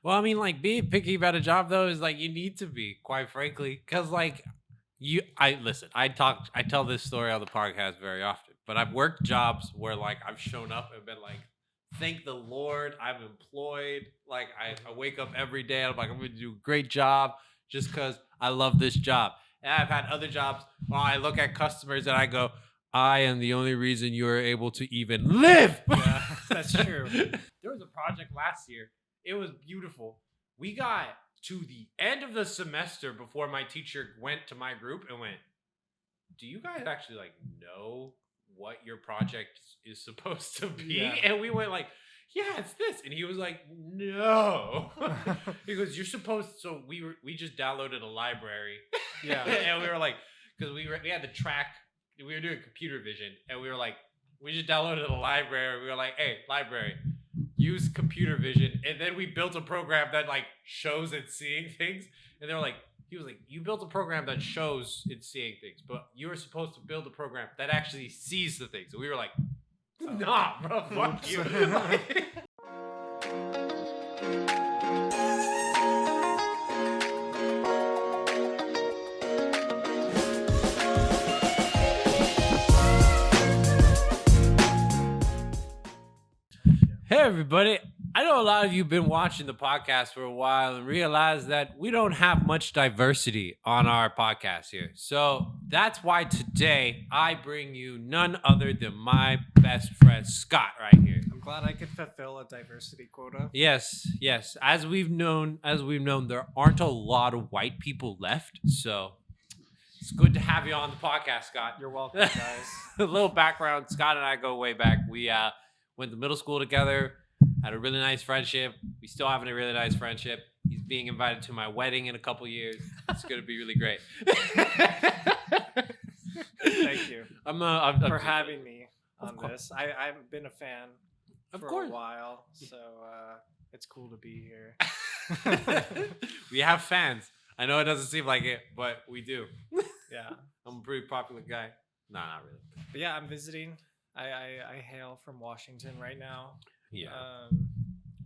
Well, I mean, like being picky about a job though is like you need to be, quite frankly, because like I listen. I tell this story on the podcast very often, but I've worked jobs where like I've shown up and been like, thank the Lord, I'm employed. Like I wake up every day, I'm like, I'm gonna do a great job just because I love this job. And I've had other jobs where I look at customers and I go, I am the only reason you're able to even live. Yeah, that's true. There was a project last year. It was beautiful. We got to the end of the semester before my teacher went to my group and went, do you guys actually like know what your project is supposed to be? Yeah. And we went like, yeah, it's this. And he was like, no. He goes, you're supposed to. So we just downloaded a library. Yeah. And we were like, because we had the track, we were doing computer vision, and we were like, we just downloaded a library. We were like, hey, library, use computer vision. And then we built a program that like shows it seeing things. And they were like, he was like, you built a program that shows it's seeing things, but you were supposed to build a program that actually sees the things. And we were like, nah, bro, fuck you. Hey, everybody. I know a lot of you have been watching the podcast for a while and realize that we don't have much diversity on our podcast here. So that's why today I bring you none other than my best friend, Scott, right here. I'm glad I could fulfill a diversity quota. Yes. As we've known, there aren't a lot of white people left. So it's good to have you on the podcast, Scott. You're welcome, guys. A little background. Scott and I go way back. We went to middle school together, had a really nice friendship. We still having a really nice friendship. He's being invited to my wedding in a couple years. It's going to be really great. Thank you for having me on this. I've been a fan for a while, so it's cool to be here. We have fans. I know it doesn't seem like it, but we do. Yeah. I'm a pretty popular guy. No, not really. But yeah, I'm visiting. I hail from Washington right now. Yeah.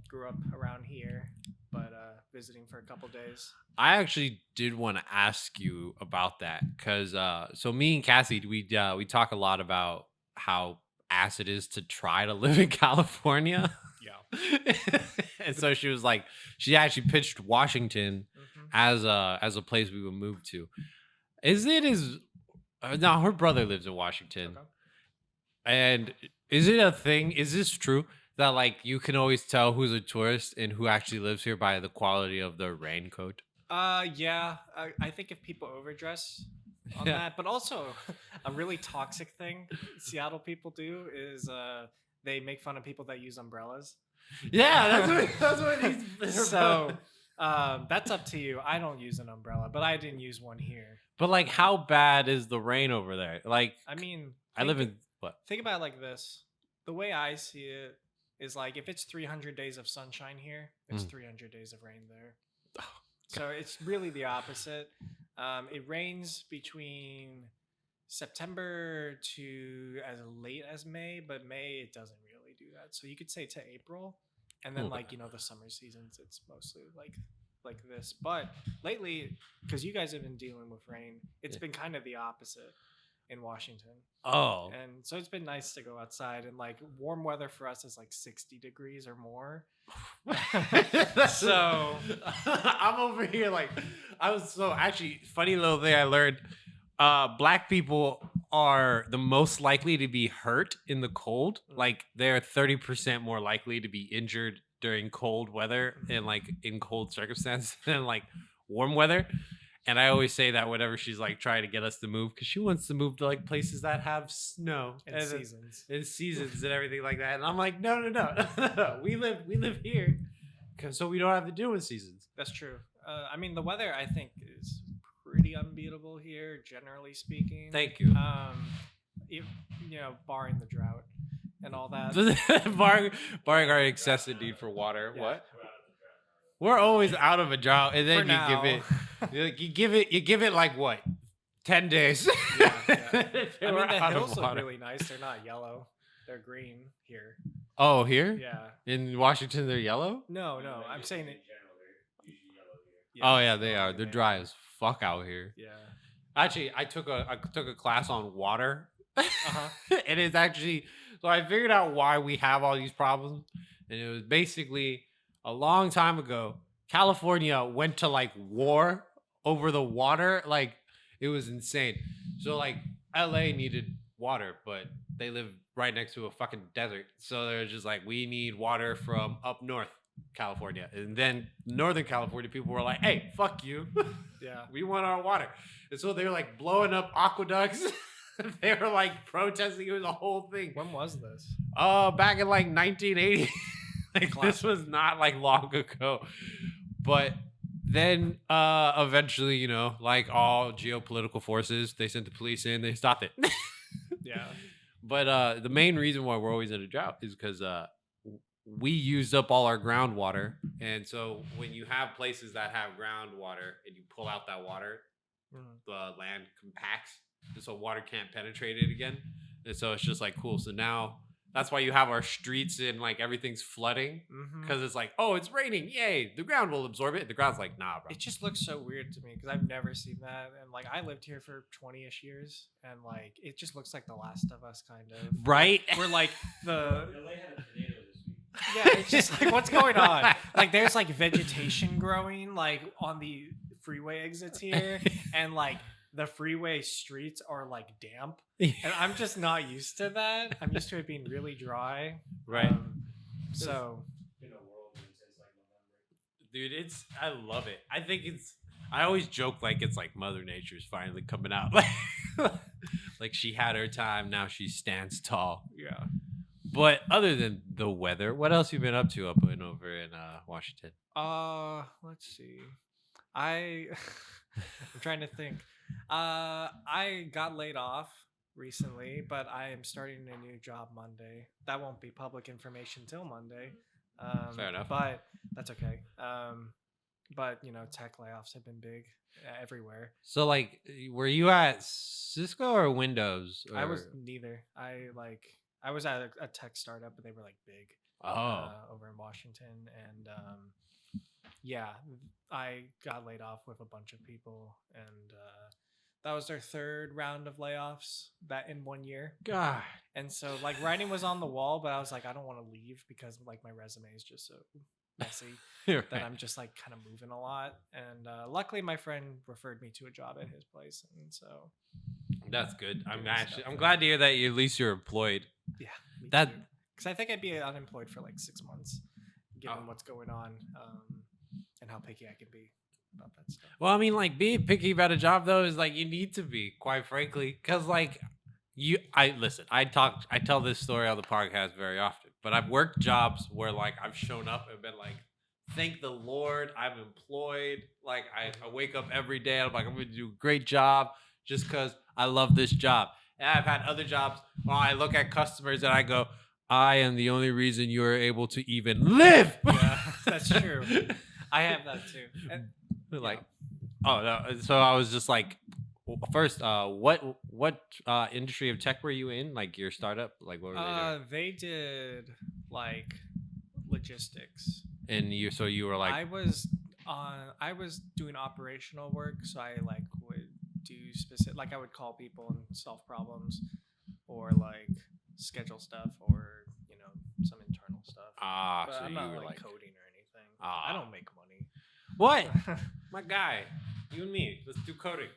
Grew up around here, but visiting for a couple days. I actually did want to ask you about that because so me and Cassie, we talk a lot about how ass it is to try to live in California. Yeah. And so she was like, she actually pitched Washington as a place we would move to. Now her brother lives in Washington. Okay. And is it a thing? Is this true that like you can always tell who's a tourist and who actually lives here by the quality of their raincoat? Yeah. I think if people overdress on that, but also a really toxic thing Seattle people do is they make fun of people that use umbrellas. Yeah, that's what he's. So that's up to you. I don't use an umbrella, but I didn't use one here. But like, how bad is the rain over there? Like, I mean, I live in what? Think about it like this. The way I see it is like if it's 300 days of sunshine here, it's 300 days of rain there. Oh, so it's really the opposite. It rains between September to as late as May, but May it doesn't really do that. So you could say to April, and then like the summer seasons, it's mostly like this. But lately, because you guys have been dealing with rain, it's been kind of the opposite in Washington. Oh. And so it's been nice to go outside, and like warm weather for us is like 60 degrees or more. So I'm over here like actually funny little thing I learned. Black people are the most likely to be hurt in the cold. Like they're 30% more likely to be injured during cold weather and like in cold circumstances than like warm weather. And I always say that whenever she's like trying to get us to move, because she wants to move to like places that have snow and seasons and everything like that. And I'm like, no. We live here, so we don't have to deal with seasons. That's true. I mean, the weather I think is pretty unbeatable here, generally speaking. Thank you. Barring the drought and all that. barring our excessive need for water. Yeah. What? We're always out of a drought, and then you give it like what, 10 days. Yeah. I mean, the hills look really nice. They're not yellow; they're green here. Oh, here? Yeah. In Washington, they're yellow. No. I'm saying it. Yeah, Oh yeah, they are. totally They're they dry are. as fuck out here. Yeah. Actually, I took a class on water, Uh-huh. and it's actually so I figured out why we have all these problems, and it was basically a long time ago. California went to like war over the water, like it was insane. So like LA needed water, but they live right next to a fucking desert, so they're just like, we need water from up north California, and then Northern California people were like, hey, fuck you. Yeah. We want our water. And so they were like blowing up aqueducts. They were like protesting. It was a whole thing. When was this? Back in like 1980. Like this Classic. was not like long ago. But then eventually, like all geopolitical forces, they sent the police in, they stopped it. Yeah. But the main reason why we're always in a drought is because we used up all our groundwater. And so when you have places that have groundwater and you pull out that water, Mhm. the land compacts, and so water can't penetrate it again. And so it's just like cool. So now that's why you have our streets and like everything's flooding Mhm. because it's like, oh, it's raining, yay! The ground will absorb it. The ground's like, nah, bro. It just looks so weird to me because I've never seen that, and like I lived here for 20ish years, and like it just looks like The Last of Us, kind of. Right? We're like the LA had a tornado this week. yeah. It's just like what's going on? Like there's like vegetation growing like on the freeway exits here, and like the freeway streets are like damp, and I'm just not used to that. I'm used to it being really dry. Right. So In a world when it says like November. Dude, I love it. I always joke like it's like Mother Nature's finally coming out. Like she had her time, now she stands tall. yeah. But other than the weather, what else you been up to up and over in Washington? Let's see. I I'm trying to think. I got laid off recently, but I am starting a new job Monday. That won't be public information till Monday. Fair enough. But that's okay. But tech layoffs have been big everywhere. So like, were you at Cisco or Windows? I was or- neither. I was at a tech startup, but they were like big Oh, over in Washington, and yeah, I got laid off with a bunch of people, and that was their third round of layoffs that in 1 year. God. And so like writing was on the wall, but I was like, I don't want to leave because like my resume is just so messy that Right. I'm just like kind of moving a lot. And luckily, my friend referred me to a job at his place, and so That's good. I'm Doing actually stuff I'm that- glad to hear that at least you're employed. yeah, That- because I think I'd be unemployed for like 6 months, given Oh. what's going on, and how picky I can be about that stuff. Well, I mean, like being picky about a job though is like you need to be, quite frankly, because like I tell this story on the podcast very often, but I've worked jobs where like I've shown up and been like, thank the Lord, I'm employed. Like I wake up every day, I'm like, I'm gonna do a great job just because I love this job. And I've had other jobs where I look at customers and I go, I am the only reason you are able to even live. Yeah, that's true. I have that too. And- Like, oh no. So I was just like, first, what industry of tech were you in? Like your startup? Like what were they doing? They did like logistics. And you were like, I was doing operational work, so I like would do specific, like I would call people and solve problems, or like schedule stuff, or some internal stuff. But so I'm you not were like like, coding or anything. I don't make money. what? My guy, you and me, let's do coding.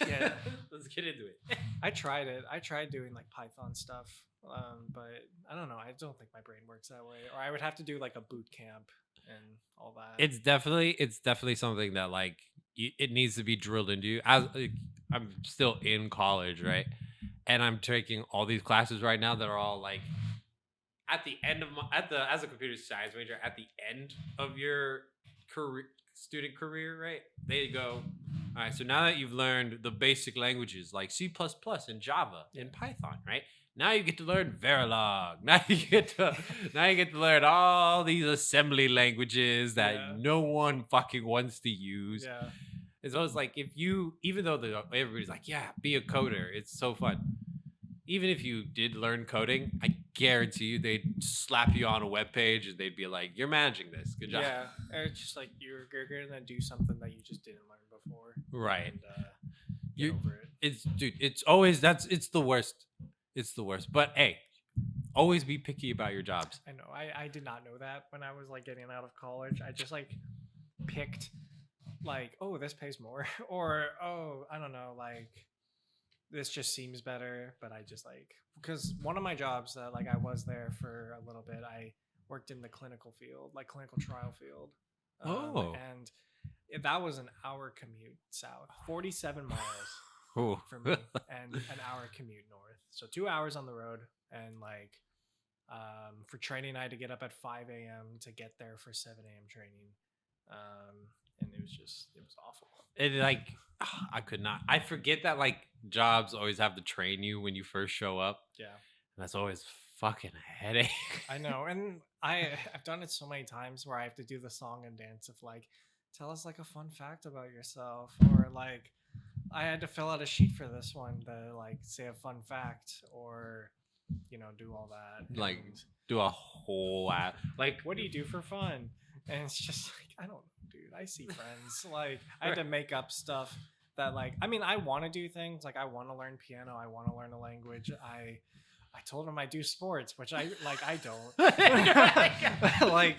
Yeah. Let's get into it. I tried it. I tried doing like Python stuff, but I don't know. I don't think my brain works that way. Or I would have to do like a boot camp and all that. It's definitely something that like it needs to be drilled into you. As like, I'm still in college, right? And I'm taking all these classes right now that are all like at the end of as a computer science major, at the end of your student career, right? They go, all right, so now that you've learned the basic languages like C++ and Java and Python, right? Now you get to learn Verilog. Now you get to learn all these assembly languages that Yeah. no one fucking wants to use. Yeah. And so it's like even though everybody's like, yeah, be a coder, it's so fun. Even if you did learn coding, I guarantee you they'd slap you on a web page and they'd be like, "You're managing this. Good job." Yeah, and it's just like you're gonna do something that you just didn't learn before, Right. and get You over it. it's dude, it's always it's the worst. It's the worst. But hey, always be picky about your jobs. I know. I did not know that when I was like getting out of college. I just like picked like, oh, this pays more, or oh, I don't know, like this just seems better. But I just like because one of my jobs that like I was there for a little bit. I worked in the clinical field, like clinical trial field, Oh. and that was an hour commute south, 47 miles Ooh. for me, and an hour commute north. So 2 hours on the road, and like for training, I had to get up at 5 a.m. to get there for 7 a.m. training. And it was awful. It like I could not. I forget that like jobs always have to train you when you first show up. Yeah, That's always fucking a headache. I know. And I've done it so many times where I have to do the song and dance of like, tell us like a fun fact about yourself, or like I had to fill out a sheet for this one to like say a fun fact, or do all that. Like And do a whole like what do you do for fun? And it's just like, I don't know, dude. I see friends. Like I had to make up stuff that like I mean I want to do things like I want to learn piano, I want to learn a language. I told him I do sports, which I don't. Like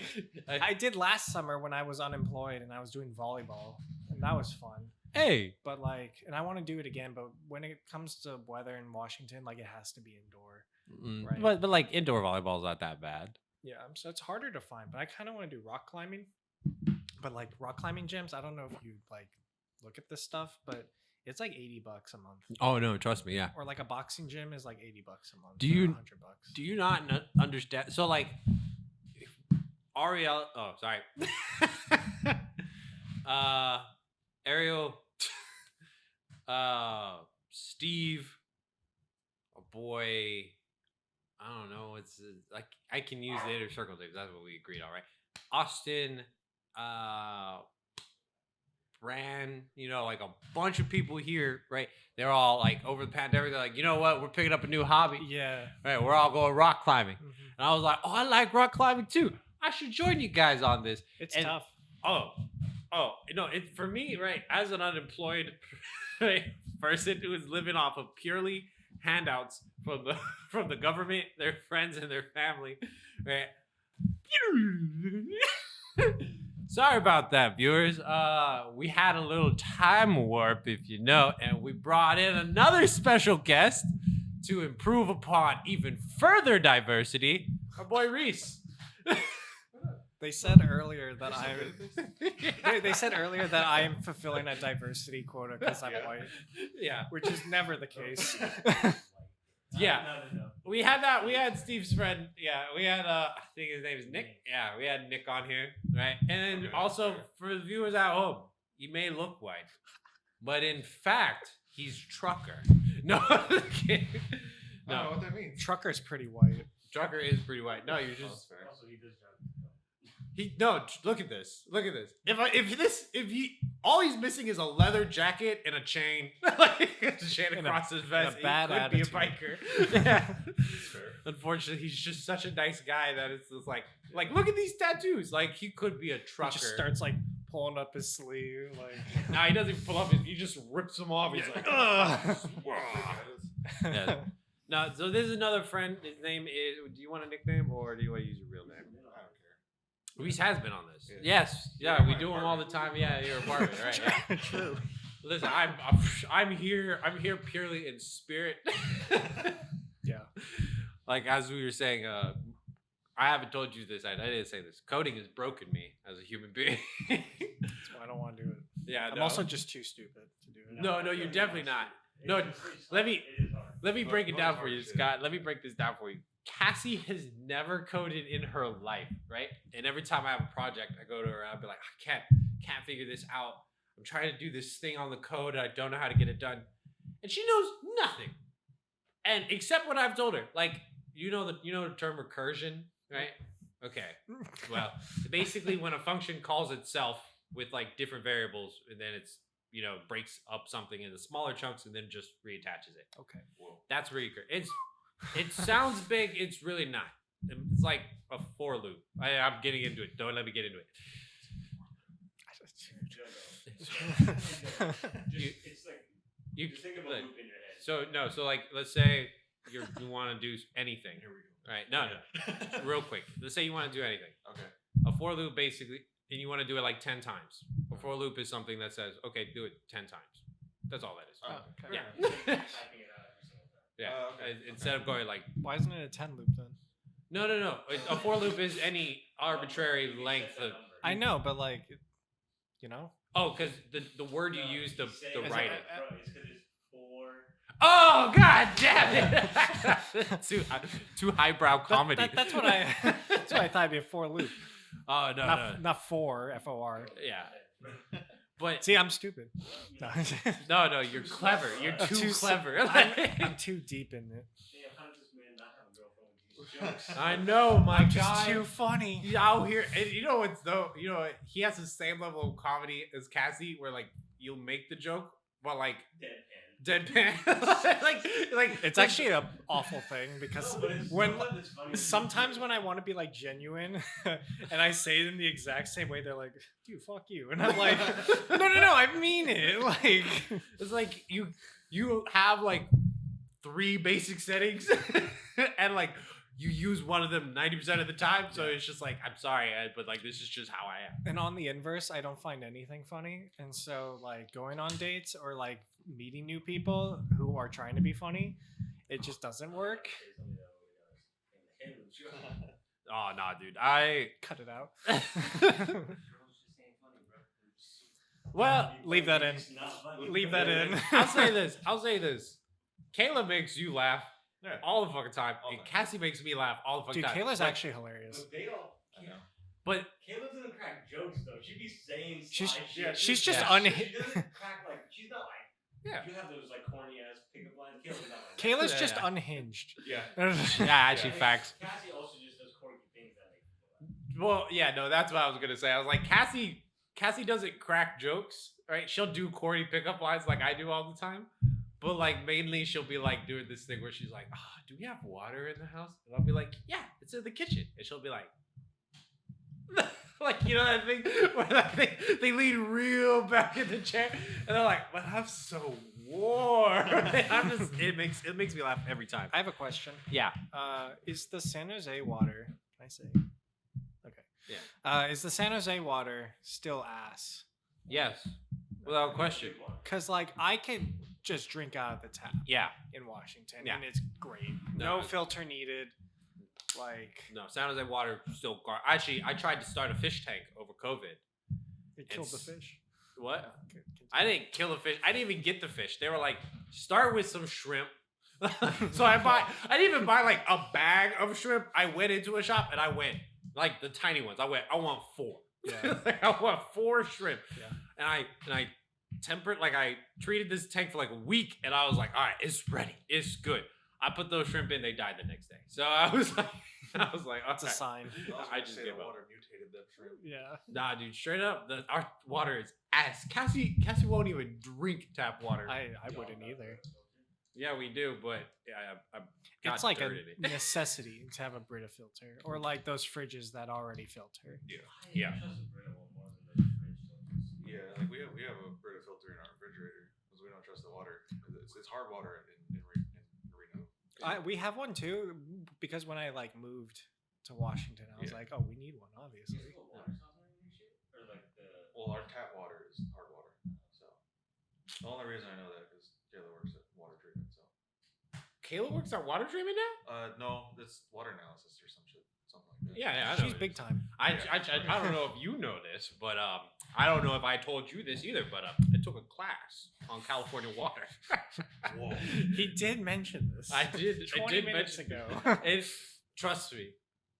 I did last summer when I was unemployed and I was doing volleyball, and that was fun. hey. But like, and I want to do it again. But when it comes to weather in Washington, like it has to be indoor. Right. But like indoor volleyball's not that bad. Yeah, so it's harder to find. But I kind of want to do rock climbing. But like rock climbing gyms, I don't know if you like look at this stuff, but it's like $80 a month. Oh no, trust me, yeah. Or like a boxing gym is like $80 a month. Do you- or $100? Do you not understand? So like, Ariel. Oh, sorry. Ariel. Steve. A boy. I don't know. It's like I can use the inner circle names. That's what we agreed on, right? Austin. Bran. Like a bunch of people here, right? They're all like over the pandemic. They're like, you know what? We're picking up a new hobby. Yeah. Right, we're all going rock climbing. Mhm. And I was like, oh, I like rock climbing too. I should join you guys on this. It's And- tough. Oh, it for me, right, as an unemployed person who is living off of purely handouts from the government, their friends, and their family, right? Sorry about that, viewers. We had a little time warp, if you know, and we brought in another special guest to improve upon even further diversity. Our boy Reese. They said earlier that they said earlier that I am fulfilling a diversity quota because I'm white, Yeah. which is never the case. Yeah. No. We had that. We had Steve's friend. Yeah, we had. I think his name is Nick. Yeah, we had Nick on here, right? And then Okay, also sure. for the viewers at home, he may look white, but in fact, he's trucker. No, I'm kidding. I don't know No, what that means. Trucker's pretty white. trucker is pretty white. No, you're just Also, he does drive. look at this. Look at this. If he all he's missing is a leather jacket and a chain, like a chain And across his vest. a bad he could be a attitude. biker. Yeah. Fair. Unfortunately, he's just such a nice guy that it's just like look at these tattoos. Like he could be a He trucker. just starts like pulling up his sleeve, like. No, he doesn't even pull up. He just rips them off. He's like, Ugh. Yeah. No, so this is another friend. His name is. Do you want a nickname or do you want to use your real name? I don't care. Reese has been on this. Yeah. Yes. Yeah, You're we my do them all the apartment. time. Yeah, your apartment, right? Yeah. True. Listen, I'm here purely in spirit. Yeah. Like as we were saying, I haven't told you this. I didn't say this. Coding has broken me as a human being. That's why I don't want to do it. Yeah, I'm no. also just too stupid to do it. No, you're definitely not. No, let me break it down for you, Scott. Let me break this down for you. Cassie has never coded in her life, right? And every time I have a project, I go to her and I'll be like, I can't figure this out. I'm trying to do this thing on the code and I don't know how to get it done. And she knows nothing. And except what I've told her. Like, you know the term recursion, right? Okay. Well, basically when a function calls itself with like different variables and then it's breaks up something into smaller chunks and then just reattaches it. Okay. Whoa. That's recursion. It sounds big. It's really not. It's like a for loop. I'm getting into it. Don't let me get into it. It's like You just think of a look, loop in your head. so no. So like, let's say you want to do anything. Here we go. Right? No. Real quick. Let's say you want to do anything. Okay. A for loop basically, and you want to do it like 10 times. A for loop is something that says, okay, do it 10 times. That's all that is. Oh, okay. Yeah. Typing it out every single time. Yeah. Okay. Instead of going like, Why isn't it a 10 loop then? no. A for loop is any arbitrary length of. I know, but like, you know? Oh, because the word you use to write it. Bro, it's because it's 4. Oh God damn it! too highbrow comedy. That's what I. That's what I thought it'd be a for loop. Oh no. Not for FOR. Yeah. But See, I'm stupid. No. no, you're clever. You're I'm too too clever. I'm too deep in it. Damn, how does this man not have a girlfriend with these jokes? I know, my I'm guy. just too funny. He's out here, and you know what's though? You know what? He has the same level of comedy as Cassie, where like you'll make the joke, but like deadpan. like It's actually an awful thing because No, but it's when sometimes it's funny. sometimes when I want to be like genuine and I say it in the exact same way, they're like, "Dude, fuck you," and I'm like, "No, I mean it." Like, it's like you have like 3 basic settings, and like you use one of them 90% of the time. So it's just like, I'm sorry, Ed, but like this is just how I am. and on the inverse, I don't find anything funny, and so like going on dates or like meeting new people who are trying to be funny, it just doesn't work. Oh nah, dude. I Cut it out. well, Leave that in. Leave that in. I'll say this. Kayla makes you laugh all the fucking time, and Cassie makes me laugh all the fucking Dude, time. Kayla's Like, actually hilarious. But they all can't. but Kayla doesn't crack jokes though. She be saying She's- sly yeah, shit. she's just Yeah. She doesn't crack like she's not like yeah, you have those like corny ass pickup lines. Kayla's not like Kayla's Yeah, just yeah. unhinged. yeah. yeah, actually, Yeah. facts. Cassie also just does quirky things that make people laugh. Well, yeah, no, that's what I was gonna say. I was like, Cassie doesn't crack jokes, right? She'll do corny pickup lines like I do all the time, but like mainly she'll be like doing this thing where she's like, do we have water in the house? And I'll be like, yeah, it's in the kitchen, and she'll be like, like, you know that thing where like, they lean real back in the chair, and they're like, but I'm so warm. It makes me laugh every time. I have a question. Yeah. Is the San Jose water? Can I say? Okay. Yeah. Is the San Jose water still ass? Yes. Without question. Cause like I can just drink out of the tap Yeah. in Washington, Yeah. and it's great. No, No filter needed. Like No, San Jose water still. Actually, I tried to start a fish tank over COVID. it killed the It's- fish. What? Okay, I didn't kill the fish. I didn't even get the fish. They were like, start with some shrimp. So I didn't even buy like a bag of shrimp. I went into a shop and I went like the tiny ones. I want 4. Yeah. Like, I want 4 shrimp. Yeah. And I tempered, like I treated this tank for like a week, and I was like, all right, it's ready. It's good. I put those shrimp in, they died the next day. So I was like, It's a okay. sign. I just gave up. water mutated that shrimp. Yeah. Nah, dude, straight up, our water is ass. Cassie won't even drink tap water. I wouldn't either. Yeah, we do, but yeah, I got It's like a dirt in it. necessity to have a Brita filter, or like those fridges that already filter. Yeah. Yeah, like we have a Brita filter in our refrigerator because we don't trust the water. It's hard water in Reno. We have one too, because when I like moved to Washington, I was Yeah. like, oh, we need one, obviously. Well, our tap water is hard water. So the only reason I know that is Taylor works at water treatment. So Kayla works at water treatment now? no, it's water analysis or something like that. Yeah, I know. She's big time. I don't know if you know this, but I don't know if I told you this either, but I took a class on California water. Whoa. He did mention this. I did 20 minutes mention ago. it. Trust me,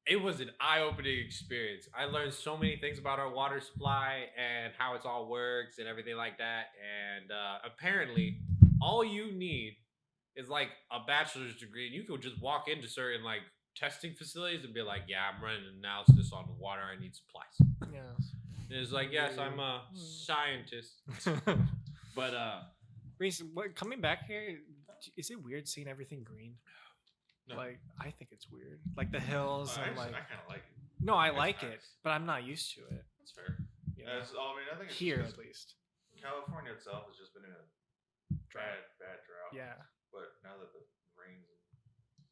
it was an eye-opening experience. I learned so many things about our water supply and how it all works and everything like that. And apparently, all you need is like a bachelor's degree, and you could just walk into certain like testing facilities and be like, "Yeah, I'm running an analysis on water. I need supplies." Yes. And it's like, "Yes, I'm a scientist." But Reese, coming back here, is it weird seeing everything green? No. Like I think it's weird. Like the hills and I like. kind of like it. No, I It's like it, nice. but I'm not used to it. That's fair. You know? I mean, I think it's Here just at least. California itself has just been in a bad drought. Yeah. But now that the rains,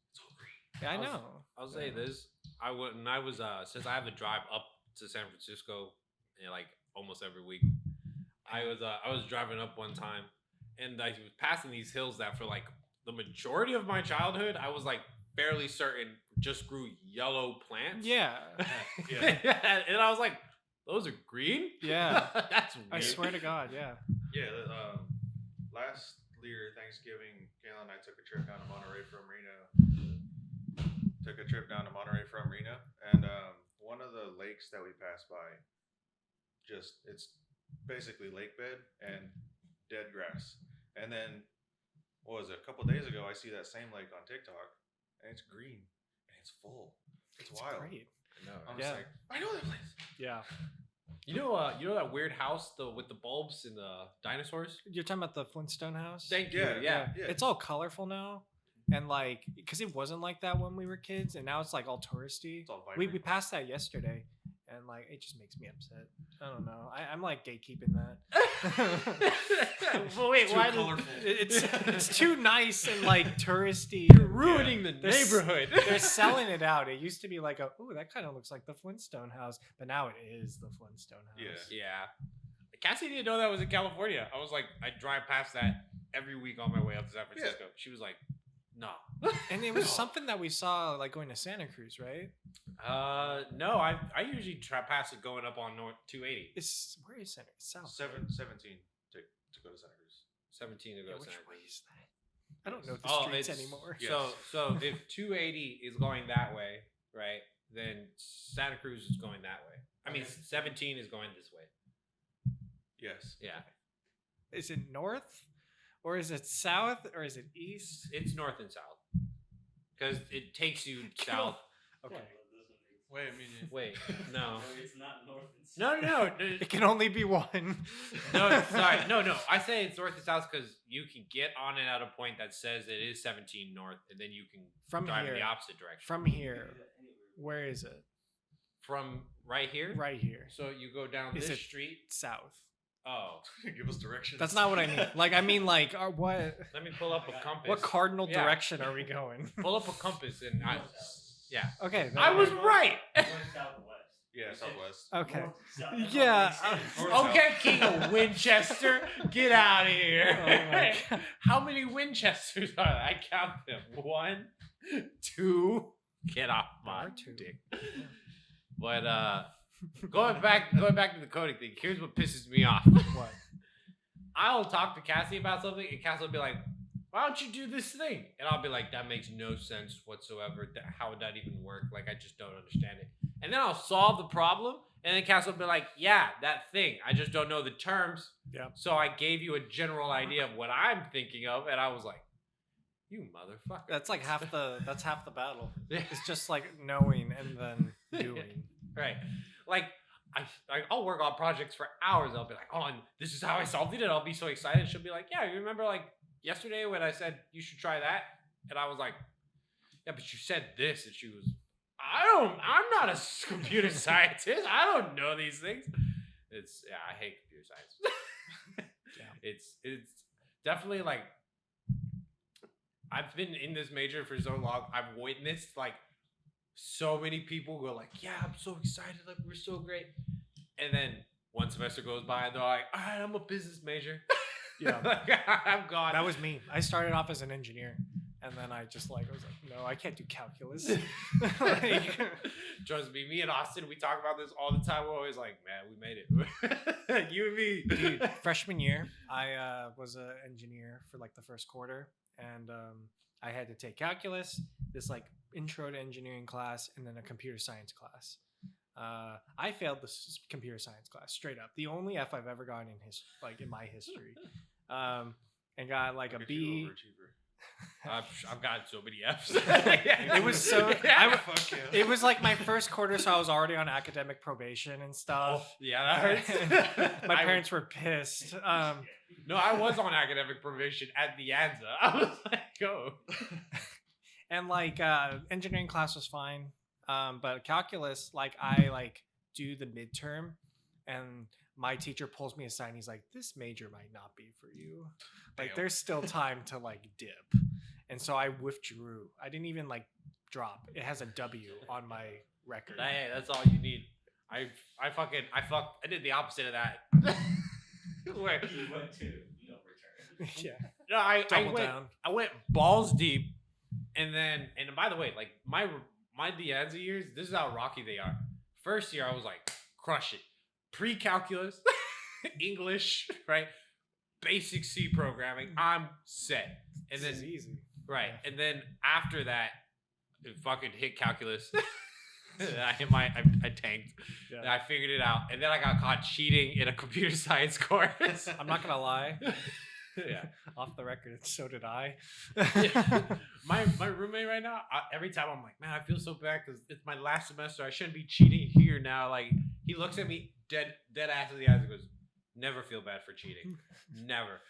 it's all green. Yeah, I was- know. I'll say this: when I was since I have to drive up to San Francisco, like almost every week. I was driving up one time, and I was passing these hills that for like the majority of my childhood, I was like fairly certain just grew yellow plants. Yeah. Yeah. And I was like, those are green. Yeah. That's weird. I swear to God, yeah. Yeah. Last year Thanksgiving, Kayla and I took a trip down to Monterey from Reno. And one of the lakes that we passed by, it's basically lake bed and dead grass. And then, what was it? A couple days ago, I see that same lake on TikTok, and it's green and it's full. It's wild. Great. I'm Yeah. just like, I know that place. Yeah. You know that weird house with the bulbs and the dinosaurs. You're talking about the Flintstone house? Thank you. Yeah, Yeah. yeah. It's all colorful now. And like, because it wasn't like that when we were kids, and now it's like all touristy. It's all We vibrant. passed that yesterday, and like, it just makes me upset. I don't know. I'm like gatekeeping that. Well, wait, Too why? colorful. It's too nice and like touristy. You're ruining the There's- neighborhood. They're selling it out. It used to be like ooh, that kind of looks like the Flintstone house, but now it is the Flintstone house. Yeah. Cassie didn't know that was in California. I was like, I drive past that every week on my way up to San Francisco. She was like, no. And it was something that we saw like going to Santa Cruz, right? No, I usually try past it going up on North 280. Where is Santa? It's south. 17 to go to Santa Cruz. 17 to go Yeah, to which Santa way Cruz. is that? I don't know the Oh, streets it's- anymore. Yeah. So if 280 is going that way, right? Then Santa Cruz is going that way. I mean, 17 is going this way. Yes. Yeah. Is it north, or is it south, or is it east? It's north and south. Because it takes you Kill. south. Okay. Wait, I mean, Wait, no. It's not north and No. It can only be one. No, sorry. No. I say it's north and south because you can get on it at a point that says it is 17 north, and then you can From drive in here. the opposite direction. From here, where is it? From right here? Right here. So you go down Is this it- street. South. Oh. give us directions. That's not what I mean. Like I mean, like what? Let me pull up a compass. What cardinal Yeah. direction are we going? Pull up a compass and yeah. Okay. I was then- right. north, southwest. Yeah, southwest. Okay. North, south, that's Yeah, all they say. North, Okay, King of Winchester, get out of here. Oh my God. How many Winchesters are there? I count them. 1, 2. Get off my There are two. dick. But going back to the coding thing. Here's what pisses me off. What? I'll talk to Cassie about something, and Cassie will be like, "Why don't you do this thing?" And I'll be like, "That makes no sense whatsoever. How would that even work? Like, I just don't understand it." And then I'll solve the problem, and then Cassie will be like, "Yeah, that thing. I just don't know the terms." Yep. So I gave you a general idea of what I'm thinking of, and I was like, "You motherfucker." That's like half the battle. Yeah. It's just like knowing and then doing. Right. Like, I'll work on projects for hours. I'll be like, "Oh, and this is how I solved it," and I'll be so excited. She'll be like, "Yeah, you remember like yesterday when I said you should try that?" And I was like, "Yeah, but you said this," and she was, I'm not a computer scientist. I don't know these things. I hate computer science. Yeah. It's definitely like, I've been in this major for so long. I've witnessed like so many people go like, "Yeah, I'm so excited. Like, we're so great." And then one semester goes by and they're like, "All right, I'm a business major." Yeah. Like, I'm gone. That was me. I started off as an engineer, and then I just like was like, no, I can't do calculus. Like, Trust me and Austin, we talk about this all the time. We're always like, "Man, we made it." You and me. dude, freshman year, I was an engineer for like the first quarter, and I had to take calculus, this like intro to engineering class, and then a computer science class. I failed this computer science class straight up. The only F I've ever gotten in my history, and got like a Look at you, B. overachiever. I've gotten so many F's. It was so. Fuck yeah. It was like my first quarter, so I was already on academic probation and stuff. Yeah, that hurts. My parents were pissed. No, I was on academic probation at the Anza. I was like, "Go." And like engineering class was fine, but calculus, like I like do the midterm, and my teacher pulls me aside and he's like, "This major might not be for you. Like, Damn. there's still time to like dip." And so I withdrew. I didn't even like drop. It has a W on my record. Hey, that's all you need. I did the opposite of that. Where, You went to no return. Yeah, no, I double went down. I went balls deep, and by the way, like my De Anza years, this is how rocky they are. First year I was like, crush it, pre-calculus, English, right, basic C programming, I'm set. And This is then easy. right, Yeah. and then after that, it fucking hit calculus. I tanked. Yeah. And I figured it out, and then I got caught cheating in a computer science course. I'm not gonna lie. Yeah. Off the record, so did I. my roommate right now, every time I'm like, man, I feel so bad because it's my last semester. I shouldn't be cheating here now. Like, he looks at me dead ass in the eyes and goes, never feel bad for cheating. Never.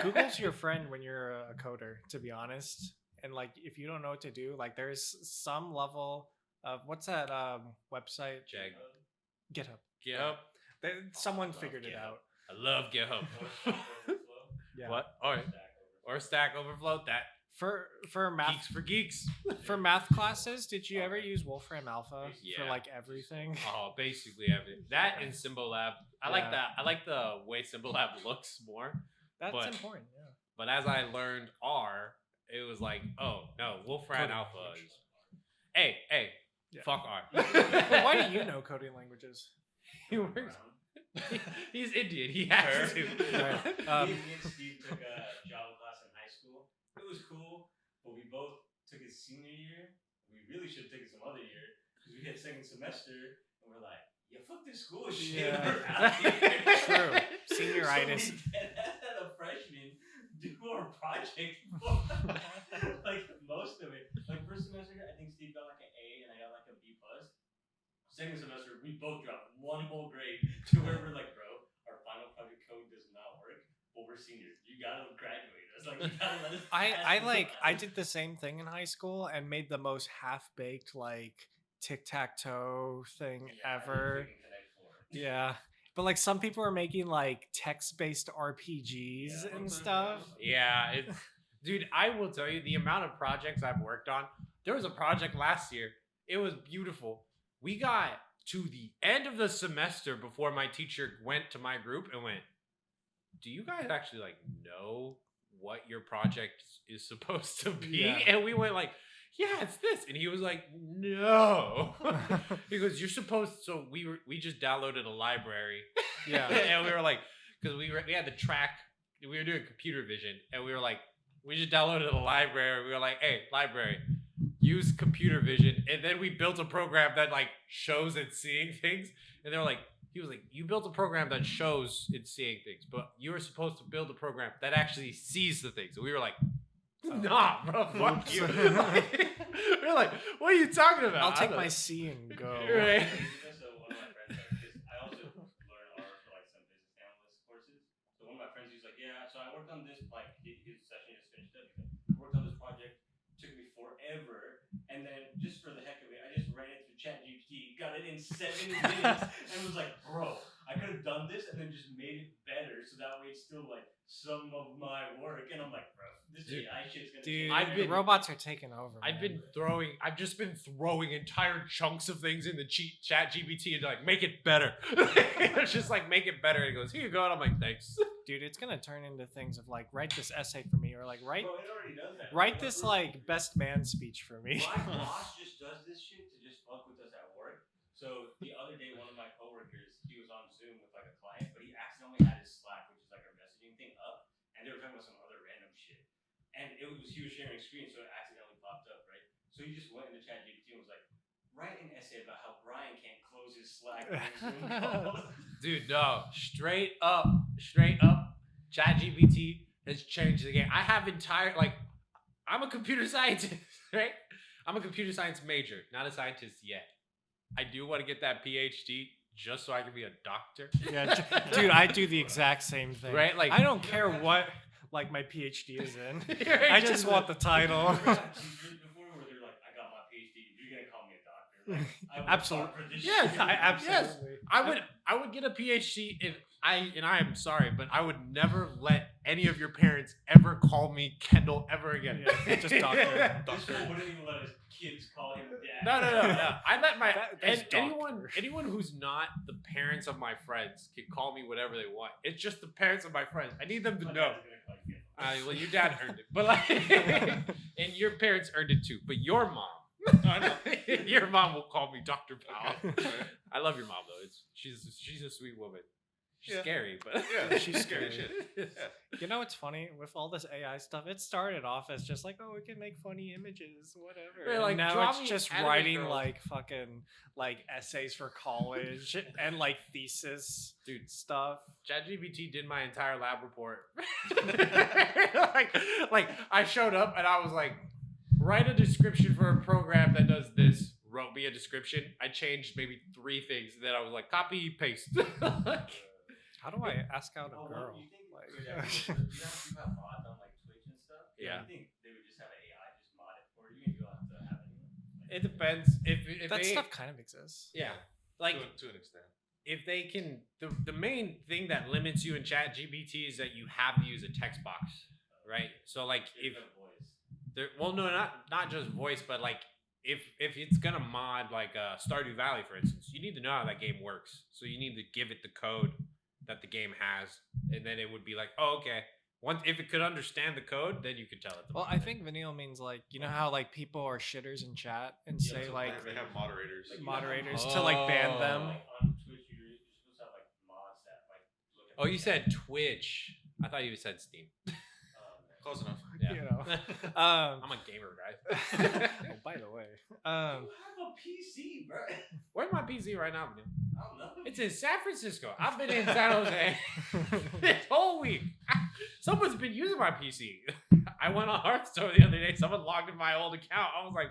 Google's your friend when you're a coder, to be honest. And like, if you don't know what to do, like, there's some level of what's that website? Jag. GitHub. GitHub. Someone love figured it GitHub. out. I love GitHub. Yeah. What? All right. Or Stack Overflow. That For math geeks for geeks. for math classes, did you ever use Wolfram Alpha for Yeah. like everything? Oh, basically everything. That and Symbolab. I like Yeah. that. I like the way Symbolab looks more. That's but- important. Yeah. But as I learned R, it was like, oh no, Wolfram Coding Alpha language. is. Hey, Yeah. fuck R. But why do you know coding languages? He works. He's Indian. He has to. Right. Me and Steve took a Java class in high school. It was cool, but we both took it senior year. We really should have taken some other year because we hit second semester and we're like, yeah, fuck this school shit. Yeah. We're out here. True. Senioritis. So we had a freshman do our project. Like most of it. Like first semester, I think Steve got like an A and I got like a B plus. Second semester, we both dropped one whole grade to where we're like, bro, our final project code does not work. But we're seniors. You gotta graduate us. Like, you gotta let us. I did the same thing in high school and made the most half-baked like tic-tac-toe thing ever. Yeah. But like some people are making like text-based RPGs Yeah. and stuff. Yeah, it's, dude. I will tell you the amount of projects I've worked on. There was a project last year. It was beautiful. We got to the end of the semester before my teacher went to my group and went, do you guys actually like know what your project is supposed to be? Yeah. And we went like, yeah, it's this. And he was like, no. He goes, you're supposed to. So we just downloaded a library. Yeah. And we were like, because we had the track, we were doing computer vision, and we were like, we just downloaded a library. We were like, hey, library, use computer vision. And then we built a program that like shows it's seeing things. And they were like, he was like, you built a program that shows it's seeing things, but you were supposed to build a program that actually sees the things. And we were like, nah, bro, fuck Oops. you. We're like, what are you talking about? I'll take I my don't- C and go. Right. So one of my friends, because I also learn R for like some business analyst courses. So one of my friends, he's like, yeah, so I worked on this, like his session just finished up. He's like, worked on this project, took me forever, and then just for the heck of it, I just ran it through ChatGPT, got it in 7 minutes, and was like, bro, I could have done this and then just made it better, so that way it's still like some of my work. And I'm like, bro, this Dude, AI shit's gonna Dude, change. I've the been- robots are taking over. I've man. throwing entire chunks of things in the chat GPT and like make it better. It's just like make it better. And it goes, here you go. And I'm like, thanks. Dude, it's gonna turn into things of like write this essay for me or like write Bro, it already does that. this like best man speech for me. My boss just does this shit to just fuck with us at work. So the other day, one of my coworkers, he was on Zoom with like a client, but he accidentally had his Slack, which is like our messaging thing, up, and they were talking about some other random shit. And he was sharing screen, so it accidentally popped up, right? So he just went into ChatGPT and was like, write an essay about how Brian can't close his Slack during Zoom calls. Dude, no. Straight up. ChatGPT has changed the game. I have I'm a computer scientist, right? I'm a computer science major, not a scientist yet. I do want to get that PhD just so I can be a doctor. Yeah, dude, I do the exact same thing. Right? Like, I don't care what like my PhD is in. Your I agent's just want the title. Remember that teachers before where they're like, I got my PhD, you're gonna call me a doctor. Like, I worked Absolute- hard for this Yes, shit. Absolutely. I would get a PhD if I am sorry, but I would never let any of your parents ever call me Kendall ever again. Yeah, just doctor. This fool wouldn't even let his kids call him dad. No. I let my That's anyone who's not the parents of my friends can call me whatever they want. It's just the parents of my friends. I need them to My know. dad's gonna call you Kendall. Well, your dad earned it, but like, and your parents earned it too. But your mom, your mom will call me Dr. Powell. Okay. I love your mom though. She's a sweet woman. She's Yeah. scary, but Yeah, She's scary scary. shit. Yeah. You know what's funny with all this AI stuff? It started off as just like, oh, we can make funny images, whatever. Yeah, And like, now draw it's me just anime writing girls. like fucking like essays for college and like thesis Dude, stuff. ChatGPT did my entire lab report. like I showed up and I was like, write a description for a program that does this. Wrote me a description. I changed maybe 3 things. And then I was like, copy, paste. How do I ask out a Oh, girl? well, you think Like, you have mods on like Twitch and stuff? Yeah. You think they would just have an AI just mod it for you and you don't have to have anyone? It depends. If that they, stuff kind of exists. yeah, like to an extent. if they can, the main thing that limits you in ChatGPT is that you have to use a text box, right? So like if Different voice. there, well, no, not just voice, but like if it's gonna mod like Stardew Valley, for instance, you need to know how that game works. So you need to give it the code that the game has, and then it would be like, oh, okay. Once if it could understand the code, then you could tell it. To Well, mod I it. think Vanille means like you know how like people are shitters in chat and Yeah, say so like They have moderators. Like, you moderators have- to like ban Oh. them. Like on Twitch, you're supposed to have like mods that like look at. Oh, you said Twitch. I thought you said Steam. Close enough. Yeah. You know. I'm a gamer guy. Oh, by the way, You have a PC, bro. Where's my PC right now, man? I don't know. It's in San Francisco. I've been in San Jose this whole week. Someone's been using my PC. I went on Hearthstone the other day. Someone logged in my old account. I was like,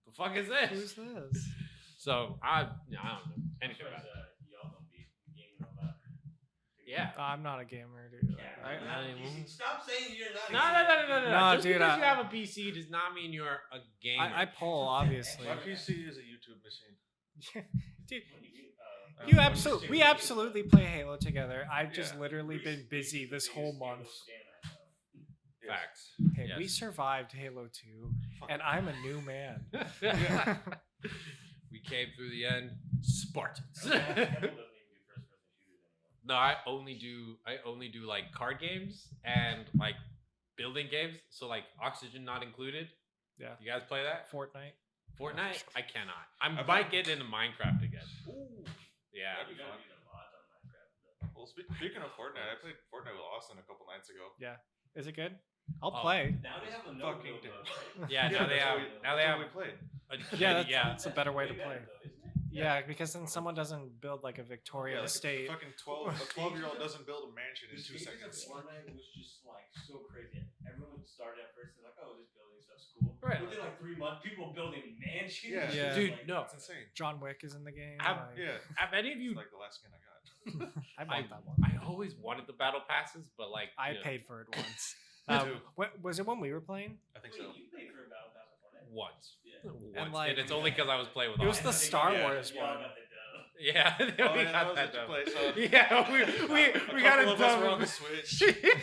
"The fuck is who's this?" this? So I don't know anything Anyways, about it. y'all don't be gaming all that. Yeah. I'm not a gamer, dude. Yeah, I- not a PC. Stop saying you're not. No. No, Just dude, because I- you have a PC does not mean you're a gamer. I poll obviously. My PC is a YouTube machine. Dude, You we absolutely play Halo together. I've just Yeah. literally been busy this whole month. Facts. Hey, we Yes. survived Halo 2, and I'm a new man. We came through the end, Spartans. Doesn't No, I only do like card games and like building games. So like Oxygen not included. Yeah. You guys play that? Fortnite. Fortnite? I cannot. I I might get into Minecraft again. Ooh. Yeah. That'd be fun. Well, speaking of Fortnite, I played Fortnite with Austin a couple nights ago. Is it good? I'll Oh. play. Now they have a no Fucking build dude. mode, right? Yeah, now they that's have what we- now they that's have what we played. That's a better way to Way play. though, isn't it? Yeah, because then someone doesn't build like a Victorian Yeah, like estate. a fucking 12-year-old doesn't build a mansion in The 2 stages of seconds. Fortnite was just like so crazy. Everyone started at first, they're like, "Oh, this building stuff's cool." Right. Within like 3 months, people building mansions. Yeah. Yeah. Dude, Like, no. It's insane. John Wick is in the game. I've- like- Yeah. Have any of It's you like the last skin I got. I I- bought that one. I always wanted the battle passes, but like I you know, paid for it once. Me too. Was it when we were playing? I think Wait, so. you paid for a battle pass on Fortnite? once. Yeah. Once. like- and it's only because I was playing with It was Austin. the Star Yeah. Wars Y'all one. got the dub. Yeah, we Oh, yeah, got that was that what you done. played, so Yeah, we got couple it of us were on done. the Switch.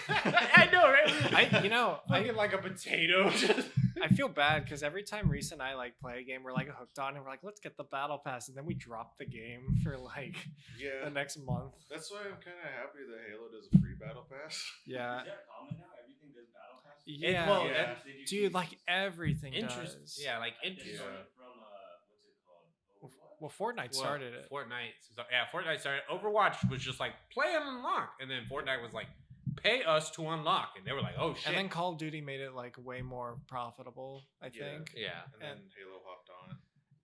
I know, right? I Fucking like a potato. Just I feel bad because every time Reese and I like play a game, we're like hooked on, and we're like, let's get the battle pass, and then we drop the game for like Yeah. the next month. That's why I'm kind of happy that Halo does a free battle pass. Yeah, Is that common now? Everything does battle pass? yeah, well, Yeah. They do dude, like seasons. everything interest. does. Yeah, like They interest. started from what's it called? Overwatch? Well, Fortnite Well, started it. Fortnite. Yeah, Fortnite started. Overwatch was just like play and unlock, and then Fortnite was like pay us to unlock, and they were like, oh shit. And then Call of Duty made it like way more profitable, I Yeah. think. yeah. And then Halo hopped on.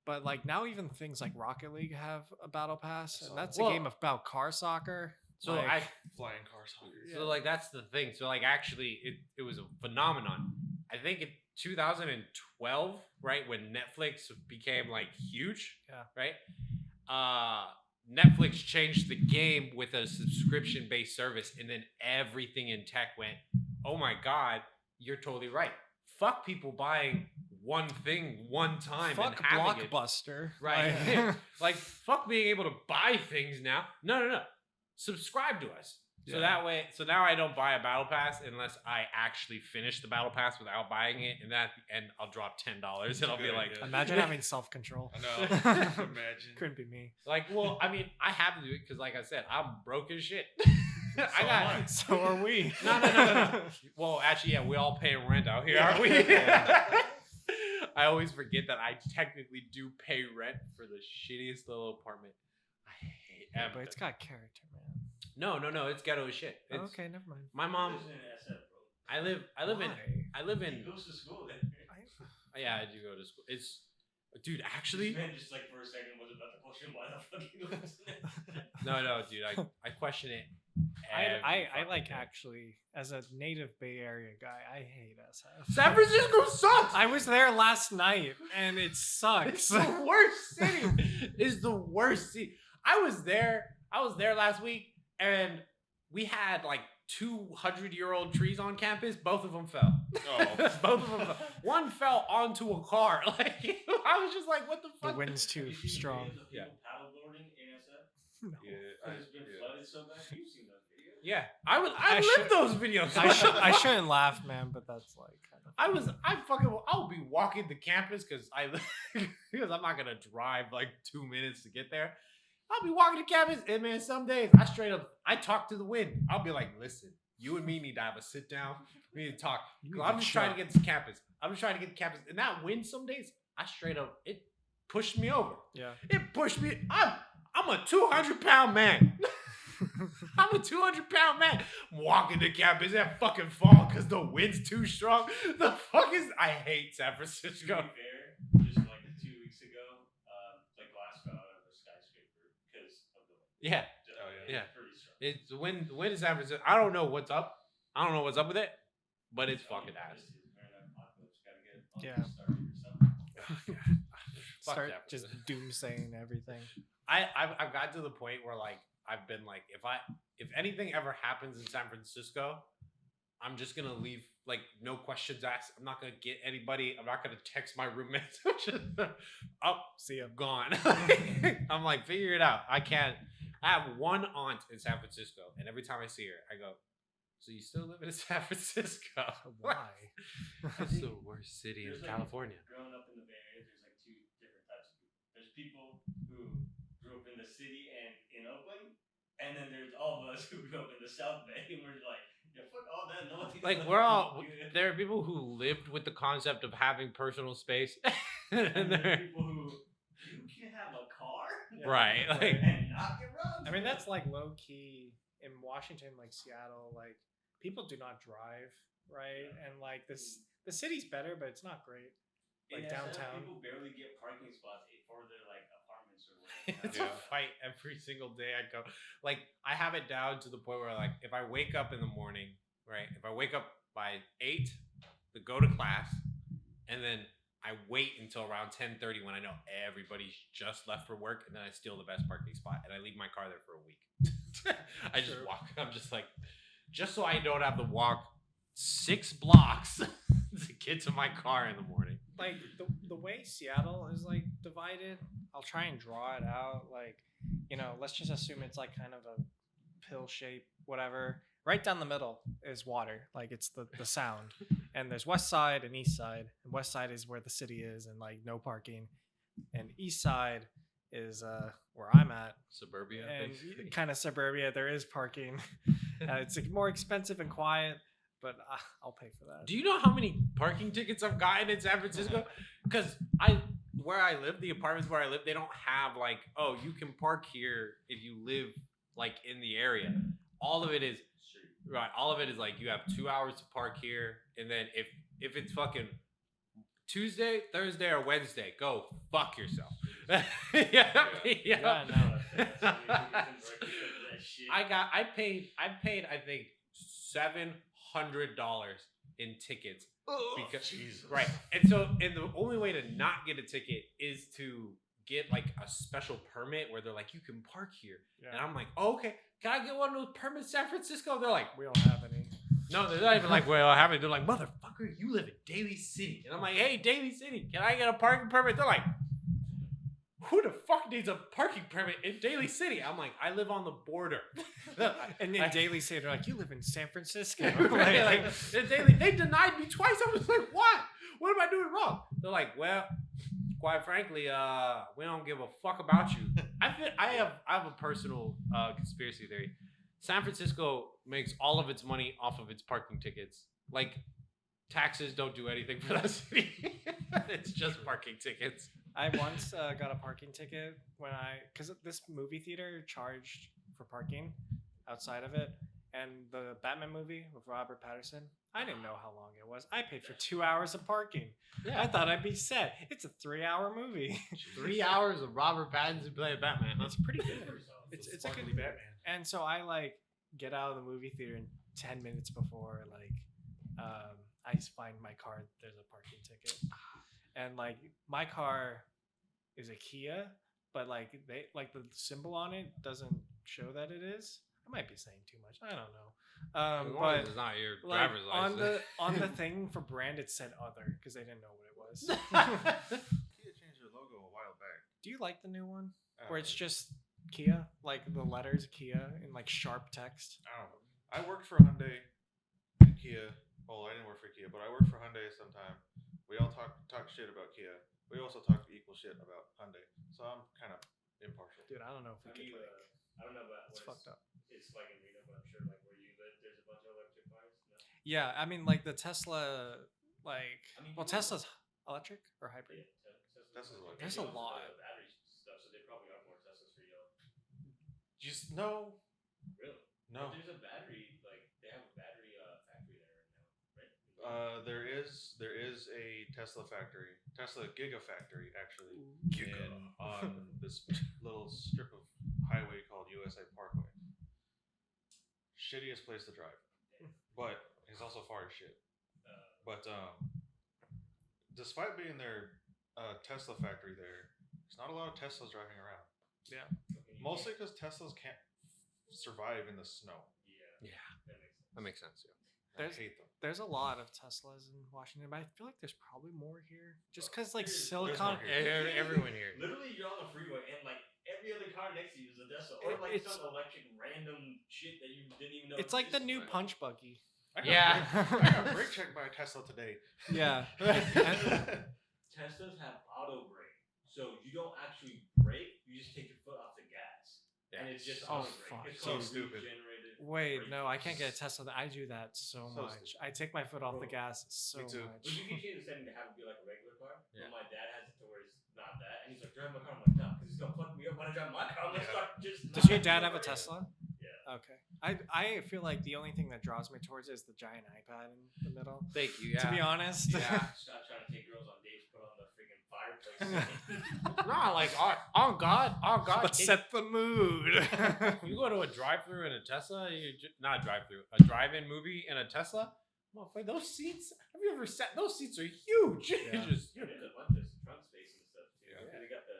But like now, even things like Rocket League have a battle pass, I saw and that's that. a Well, game about car soccer. So Like, Flying car soccer. So like that's the thing. So like actually it was a phenomenon. I think in 2012, right, when Netflix became like huge, Yeah. right? Netflix changed the game with a subscription based service, and then everything in tech went, oh my god, you're totally right. Fuck people buying one thing one time Fuck and having it. Blockbuster. Right. Like, Like, fuck being able to buy things now. No. Subscribe to us. So Yeah. that way, so now I don't buy a battle pass unless I actually finish the battle pass without buying it, and at the end I'll drop $10 and I'll be good like, idea. imagine having self-control. I know. Imagine. Couldn't be me. like, well, I mean, I have to do it because, like I said, I'm broke as shit. So I got. am I. So are we. No. Well, actually, yeah, we all pay rent out here, aren't we? Yeah. I always forget that I technically do pay rent for the shittiest little apartment. I hate Yeah, it. but it's got character, man. No, it's ghetto as shit. It's, Okay, never mind. My mom, Lives in SF, bro. I live in, Why? He goes to school there. yeah, I do go to school. It's, dude, This actually, man just like for a second was about to question why the fuck he lives in SF. no, dude, I question it. I every like fucking day. actually, as a native Bay Area guy, I hate SF. San Francisco sucks. I was there last night and it It's sucks. the worst city. It's the worst city. I was there last week, and we had like 200-year-old trees on campus. Both of them fell. Oh. Both of them fell. One fell onto a car. Like, I was just like, what the The fuck? wind's too Have you seen strong. videos of Yeah. people paddleboarding in SF? No. Yeah, It's been flooded so bad. You've seen those videos. Yeah, I I lived should- those videos. I shouldn't laugh, man, but that's like kind of. I'll be walking to campus because because I'm not gonna drive like 2 minutes to get there. I'll be walking to campus, and man, some days I talk to the wind. I'll be like, listen, you and me need to have a sit down. We need to talk. You I'm need just to trying to chill. get to campus. And that wind some days, I straight up it pushed me over. Yeah. It pushed me. I'm a 200-pound man. I'm a 200-pound man walking to campus and fucking fall because the wind's too strong. The fuck is? I hate San To Francisco. be fair, just like 2 weeks ago, like glass fell out of a skyscraper because of the wind. Yeah, Just- Oh, yeah. yeah. Pretty strong. It's the wind in San Francisco. I don't know what's up. I don't know what's up with it, but it's fucking ass. This is Maryland apocalypse. Gotta get it Yeah. started yourself. Fuck Start that. just doomsaying everything. I've got to the point where like I've been like if anything ever happens in San Francisco, I'm just gonna leave, like, no questions asked. I'm not gonna get anybody. I'm not gonna text my roommates. Oh, See ya. gone. I'm like, figure it out. I can't. I have one aunt in San Francisco, and every time I see her, I go, "So you still live in San Francisco?" Why? That's the worst city in There's, like, California. Growing up in the Bay Area, there's like two different types of people. There's people who grew up in the city and in Oakland, and then there's all of us who grew up in the South Bay, and we're like, yeah, fuck all that noise. Like, we're all. There are people who lived with the concept of having personal space, and and there's they're people who you can have a car, right. Like, and not get robbed. I mean, that's like low key in Washington, like Seattle. Like people do not drive, right? And like the city's better, but it's not great. Like In SF, downtown. people barely get parking spots for their like apartments or whatever. it's a fight every single day I go. Like, I have it down to the point where, like, if I wake up in the morning, right? If I wake up by 8 to go to class, and then I wait until around 10:30 when I know everybody's just left for work, and then I steal the best parking spot, and I leave my car there for a week. I just Sure. walk. I'm just like, just so I don't have to walk 6 blocks to get to my car in the morning. Like the way Seattle is like divided, I'll try and draw it out. Like, you know, let's just assume it's like kind of a pill shape, whatever. Right down the middle is water. Like it's the sound. And there's west side and east side. And west side is where the city is and like no parking. And east side is where I'm at. Suburbia. And kind of suburbia. There is parking. It's more expensive and quiet, but I'll pay for that. Do you know how many parking tickets I've gotten in San Francisco? Because where I live, the apartments where I live, they don't have like, oh, you can park here if you live like in the area. All of it is right. All of it is like you have 2 hours to park here, and then if it's fucking Tuesday, Thursday, or Wednesday, go fuck yourself. yeah. Yeah, no. I paid I think $700 in tickets because Jesus. right. And the only way to not get a ticket is to get like a special permit where they're like, you can park here. Yeah. And I'm like, oh, okay, can I get one of those permits, San Francisco? They're like, We don't have any. No, they're not even like, well, I haven't. They're like, motherfucker, you live in Daly City. And I'm like, hey, Daly City, can I get a parking permit? They're like, who the fuck needs a parking permit in Daly City? I'm like, I live on the border. And in Daily City, they're like, you live in San Francisco. like, they denied me twice. I was like, what? What am I doing wrong? They're like, well, quite frankly, we don't give a fuck about you. I have a personal conspiracy theory. San Francisco makes all of its money off of its parking tickets. Like, taxes don't do anything for that city. It's just parking tickets. I once got a parking ticket because this movie theater charged for parking outside of it, and the Batman movie with Robert Pattinson, I didn't know how long it was. I paid for 2 hours of parking. Yeah. I thought I'd be set. It's a 3-hour movie. 3 hours of Robert Pattinson playing Batman. It's pretty good. It's a good Sparkly Batman. And so I like get out of the movie theater in 10 minutes before I find my car. There's a parking ticket, and like my car is a Kia, but like the symbol on it doesn't show that it is. I might be saying too much. I don't know. But it's not your like driver's on license. the thing for brand, it said other because they didn't know what it was. Kia changed their logo a while back. Do you like the new one where it's just Kia, like the letters Kia in like sharp text? I don't know. I worked for Hyundai and Kia. Well, I didn't work for Kia, but I worked for Hyundai sometime. We all talk shit about Kia. We also talk equal shit about Hyundai. So I'm kind of impartial. Dude, I don't know if we Have could you, like. I don't know about It's what fucked up. it's like in Reno, but I'm sure like where you live, there's a bunch of electric cars. No? Yeah, I mean like the Tesla, like I mean, well, you- Tesla's electric or hybrid. Yeah, Tesla's like- There's they a also lot. have battery stuff, so they probably are more Teslas for y'all. Just no. Really? No. But there's a battery, like they have a battery factory there right now, right? There is a Tesla factory, Tesla Gigafactory actually, on this little strip of highway called USA Parkway. Shittiest place to drive, but it's also far as shit. But despite being their Tesla factory there, there's not a lot of Teslas driving around. Yeah. Okay, you Mostly can't- because Teslas can't survive in the snow. Yeah, Yeah, that makes sense. that makes sense. Yeah. I There's- hate them. There's a lot of Teslas in Washington, but I feel like there's probably more here. Just because like There's Silicon, more here. Everyone here. Literally, you're on the freeway and like every other car next to you is a Tesla or like It's- some electric random shit that you didn't even know. it's like the existed. new punch buggy. I got brake checked by a Tesla today. Yeah. Teslas have auto brake, so you don't actually brake. You just take your foot off the gas, and it's just Oh, auto brake. fuck. It's So called stupid. regenerated. Wait, brake. no, I can't get a Tesla. I do that so So much. stupid. I take my foot off the Bro. gas so Me too. But much. you can change the setting to have it be like a regular car. Yeah. But my dad has it to where it's not that, and he's like, drive my car. I'm like, no, because it's gonna fuck me up when I drive my car. I'm gonna Yeah. start just. Does not your dad doing have a it. Tesla? Yeah. Okay. I feel like the only thing that draws me towards it is the giant iPad in the middle. Thank you. To be honest. Yeah. Stop trying to take girls on dates. Put on the freaking fireplace. Nah, like on God, Let's it- set the mood. you go to a drive-through in a Tesla, not a drive-through, a drive-in movie in a Tesla. Motherfucker, those seats. Have you ever sat? Those seats are huge. Yeah. You're just, There's a bunch of trunk space and stuff too. Yeah. Because they got the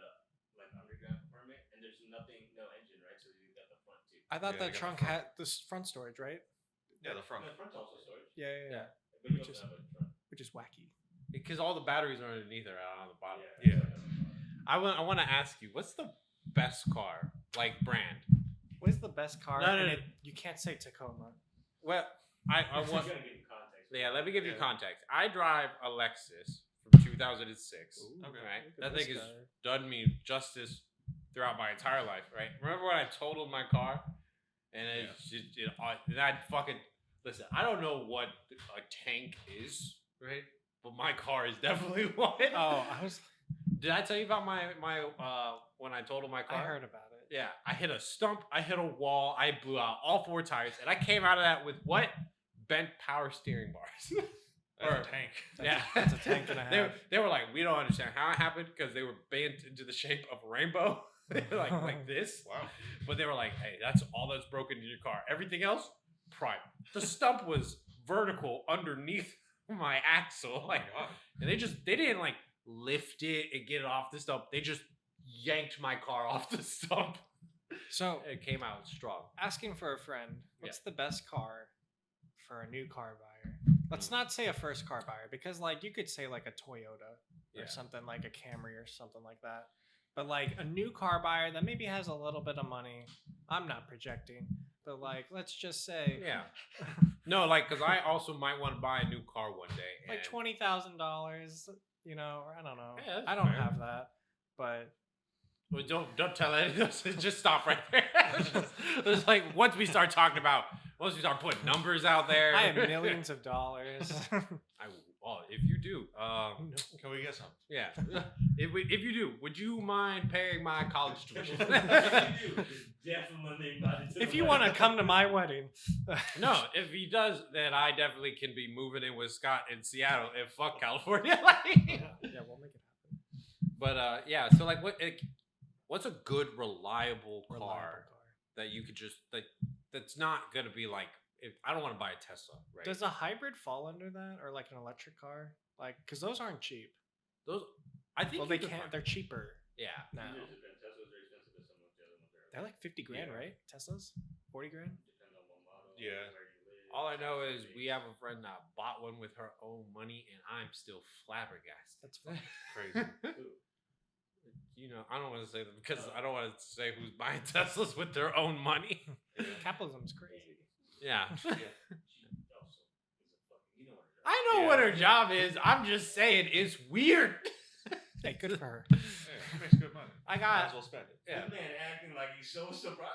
like underground compartment, and there's nothing, no engine, right? So you got the front too. I thought Yeah, the you got the trunk front. had this front storage, right? Yeah, the front. The front's also storage, Yeah, yeah, yeah. but you Which also is- have a trunk. Which is wacky. because all the batteries are underneath there on the bottom. Yeah. I want to ask you, what's the best car, like brand? What is the best car? No, no, And no. you can't say Tacoma. Well, I You want. gotta give context. Yeah, let me give you Yeah. context. I drive a Lexus from 2006. Ooh, Okay. Right, look at that this thing has guy. done me justice throughout my entire life. Right? Remember when I totaled my car, and I fucking listen. I don't know what a tank is, right? But my car is definitely one. Oh, I was. Did I tell you about my when I totaled my car? I heard about it. Yeah, I hit a stump, I hit a wall, I blew out all 4 tires, and I came out of that with what? Bent power steering bars. That's Or- a tank. Yeah, That's a tank and a They, half. they were like, we don't understand how it happened because they were bent into the shape of a rainbow. They were like this, Wow. but they were like, hey, that's all that's broken in your car. Everything else, prime. The stump was vertical underneath my axle, like, God. and they didn't like lift it and get it off the stump. They just yanked my car off the stump. So, It came out strong. asking for a friend, what's the best car for a new car buyer. Let's not say a first car buyer because like you could say like a Toyota or Yeah. something like a Camry or something like that. But like a new car buyer that maybe has a little bit of money. I'm not projecting, but like let's just say Yeah. No, like, because I also might want to buy a new car one day. like and- $20,000, you know, or I don't know. Yeah, that's I don't fair. have that, but Well, don't tell any of us. Just stop right there. It's like once we start putting numbers out there. I have millions of dollars. If you do, Can we get some? yeah. If you do, would you mind paying my college tuition? Definitely invited to If the you want to wedding. come to my wedding, No, if he does, then I definitely can be moving in with Scott in Seattle and fuck California. yeah, we'll make it happen. But yeah, so like, what's a good reliable car Reliable car. that you could just that's not gonna be like, I don't want to buy a Tesla, right? Does a hybrid fall under that, or like an electric car? Like, because those aren't cheap. Those, I think Well, you they could can't. find- They're cheaper Yeah. now. It depends. Tesla's very expensive, but some of the other ones are. They're like 50 grand, Yeah. right? Teslas, 40 grand. Depends on what model. Yeah. Where you live. All I know is we have a friend that bought one with her own money, and I'm still flabbergasted. That's fine. Crazy. You know, I don't want to say that because I don't want to say who's buying Teslas with their own money. Capitalism's crazy. Yeah. She also is a fucking. You know what? I know what her job is. I'm just saying it's weird. Hey, good for her. Yeah, he makes good money. I Might got. as well spend it. Yeah. That man acting like he's so surprised.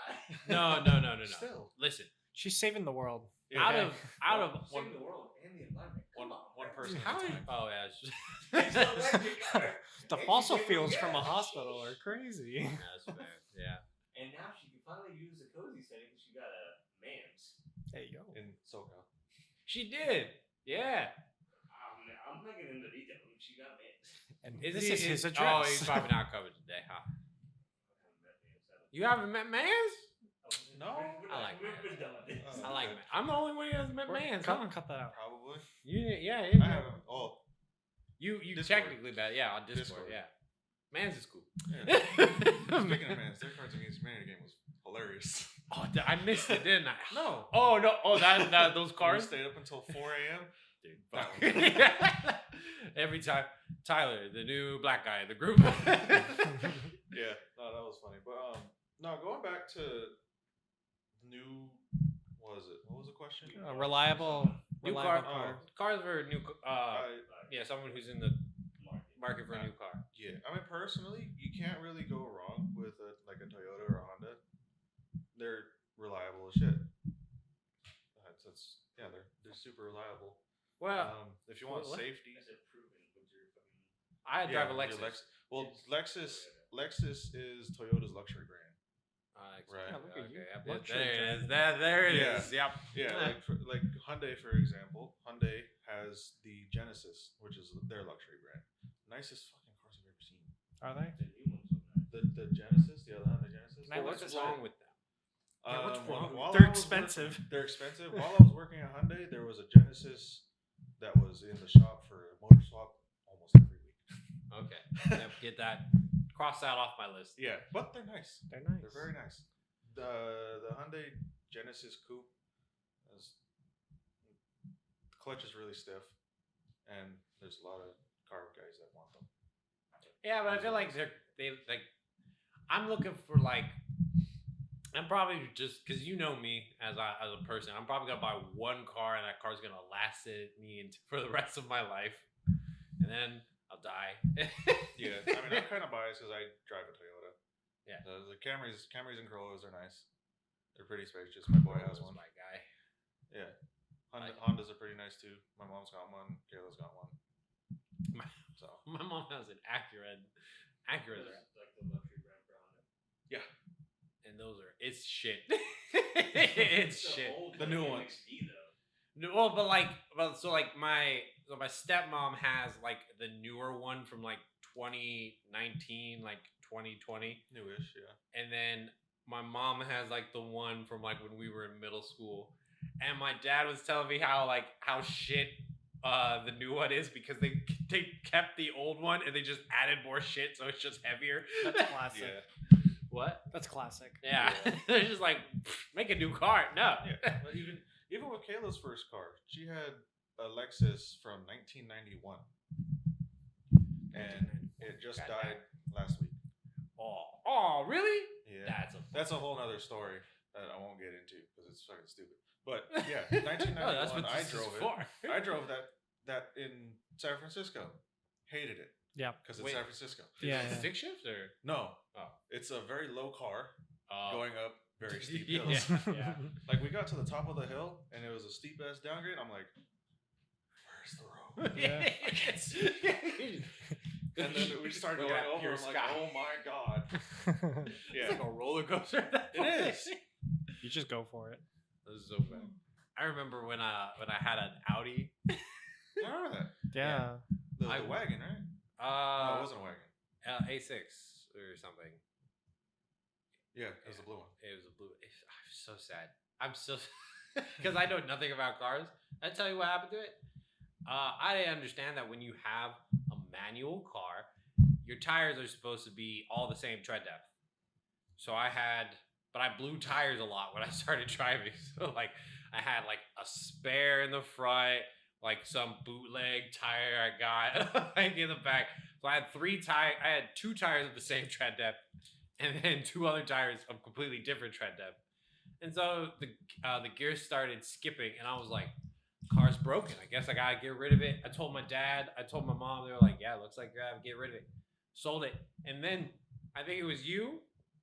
No. Still. Listen, She's saving the world. Yeah. out of one. Saving the world and the environment. One- Come on, one man. person How at a are you? time. Oh yeah. It's just, It's electric car. The And fossil she's fuels saving from a gas. hospital are crazy. Yeah, that's fair. Yeah. And now she can finally use the cozy setting because she got a man's. There you go. In SoCal. She did. Yeah. I'm not getting into detail. She got a man's. And Is this he- is his Oh, address. he's probably not covered today, huh? You haven't met Mans? No. I like we're Mans. done with this. I like Mans. I'm the only one who hasn't met Mans. cut, Huh? cut that out. Probably. Yeah. I haven't. Oh, You Discord. technically bet, yeah, on Discord, Discord. yeah. Mans is cool. yeah. Speaking of Mans, their Cards Against Humanity game was hilarious. Oh, I missed it, didn't I? No. Oh no! Oh, that those We cars, stayed up until 4 a.m. dude. That fuck. Every time, Tyler, the new black guy in the group. Yeah, no, that was funny. But no, going back to new, what was it? What was the question? A reliable, New reliable car, car. cars for new. I- Yeah, someone who's in the market for a new car. yeah, I mean personally, you can't really go wrong with like a Toyota or a Honda. They're reliable as shit. That's yeah, they're super reliable. Well, If you want what? safety, I said proven. What's your fucking. I drive a your Lexus. Well, Lexus is Toyota's luxury brand. Right. Yeah, look at you. Okay, yep, Luxury there it is. driver. There it Yeah. is. Yep. Yeah, like Hyundai, for example. Hyundai has the Genesis, which is their luxury brand. Nicest fucking cars I've ever seen. Are they? The new one's so nice. The Genesis, the other Hyundai Genesis. Can I Well, look what's this wrong up? with them? Yeah, what's wrong? while They're I was expensive. they're expensive. While I was working at Hyundai, there was a Genesis that was in the shop for a motor swap almost every week. Okay. Yep, get that. Cross that off my list. Yeah, but they're nice. They're nice. They're very nice. The Hyundai Genesis Coupe, is, the clutch is really stiff, and there's a lot of car guys that want them. Yeah, but I feel like they like. I'm looking for like. I'm probably just because you know me as a person. I'm probably gonna buy one car, and that car's gonna last me for the rest of my life, and then I'll die. Yeah, I mean, I'm kind of biased because I drive a Toyota. Yeah. The Camrys and Corollas are nice. They're pretty spacious. My boy has one. My guy. Yeah. Like- Hondas are pretty nice too. My mom's got one. Kayla's got one. So My mom has an Acura. Acuras are, That's like the luxury brand for Honda. and those are it's shit. It's the shit. old The new one, one. XD though. No, well, but my stepmom has like the newer one from like 2019, like 2020, newish, yeah. and then my mom has like the one from like when we were in middle school, and my dad was telling me how shit the new one is because they kept the old one and they just added more shit, so it's just heavier. That's classic. Yeah. What? That's classic. Yeah, Yeah. they're just like make a new car. No. Yeah. But even with Kayla's first car. She had a Lexus from 1991, and it just died last week. Oh, really? Yeah, that's a whole nother story that I won't get into because it's fucking stupid. But yeah, 1991. Oh, that's what I this is drove for. it. I drove that in San Francisco. Hated it Yeah. because it's Wait. San Francisco. Yeah. Is it stick shift or? No, Oh. it's a very low car Oh. going up very steep Yeah. hills. Yeah. Like we got to the top of the hill and it was a steep ass downgrade. I'm like, where's the road? Yeah. I can't see. And then we start going over. Pure I'm like, sky. oh my god. It's Yeah, like a roller coaster. it is. You just go for it. This is so bad. I remember when I had an Audi. I remember that. Yeah. The I- wagon, right? No, it wasn't a wagon. A6 or something. Yeah, it was a blue one. It was a blue. I'm so sad. I'm so because I know nothing about cars. I tell you what happened to it. I didn't understand that when you have a manual car, your tires are supposed to be all the same tread depth. So but I blew tires a lot when I started driving. So like I had like a spare in the front, like some bootleg tire I got like in the back. So I had I had 2 tires of the same tread depth, and then 2 other tires of completely different tread depth. And so the gears started skipping, and I was like, car's broken. I guess I gotta get rid of it. I told my dad, I told my mom, they were like, yeah, it looks like you gotta get rid of it. Sold it. And then I think it was you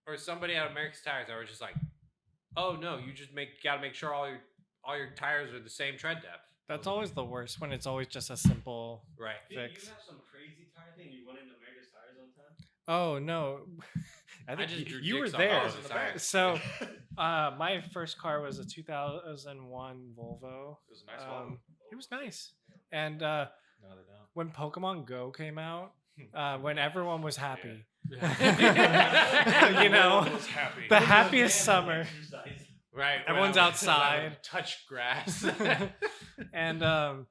or somebody at America's Tires that were just like, oh no, you just gotta make sure all your tires are the same tread depth. That's always the worst when it's always just a simple Right. Did fix. you have some crazy tire thing? You went into America's Tires on time? Oh no. I I think just drew you were dicks on there. all I of was the in the tires. back. So my first car was a 2001 Volvo. It was a nice Volvo. It was nice. And No, they don't. when Pokemon Go came out, when everyone was happy, you know, Everyone was happy. the happiest summer. Exercise. Right. Everyone's when I outside. would touch grass. And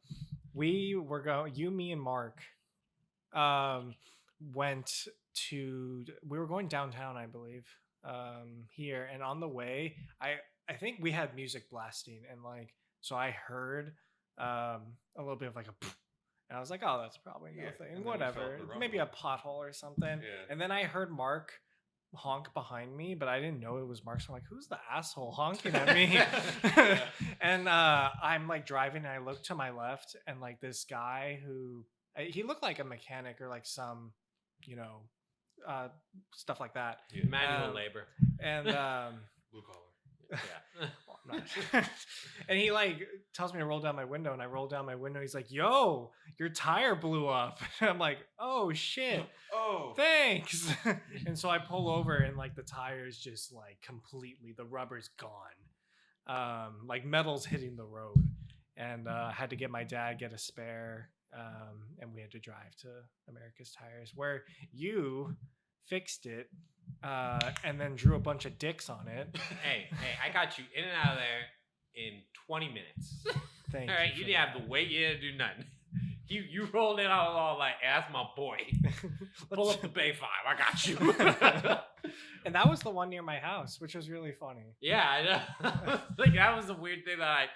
we were going. You, me, and Mark went to. We were going downtown, I believe, here. And on the way, I think we had music blasting, and like so I heard a little bit of like a. And I was like, oh, that's probably Yeah, and nothing. then we Whatever. felt the Maybe a rumble. pothole or something. Yeah. And then I heard Mark honk behind me, but I didn't know it was Mark. So I'm like, who's the asshole honking at me? And I'm like driving and I look to my left and like this guy who he looked like a mechanic or like some, stuff like that. Yeah. Manual Um, labor. And Blue collar. Yeah. well, I'm not. And he like tells me to roll down my window, and I roll down my window. He's like, "Yo, your tire blew up." And I'm like, "Oh shit, Oh. thanks." And so I pull over, and like the tire's just like completely, the rubber's gone, like metal's hitting the road. And I had to get my dad get a spare, and we had to drive to America's Tires, where you fixed it, and then drew a bunch of dicks on it. Hey, I got you in and out of there in 20 minutes. Thank All right, you for didn't have that. to wait. You didn't do nothing. You rolled in. I was all like, hey, "That's my boy. Pull up the Bay 5. I got you." And that was the one near my house, which was really funny. Yeah, I know. Like that was the weird thing that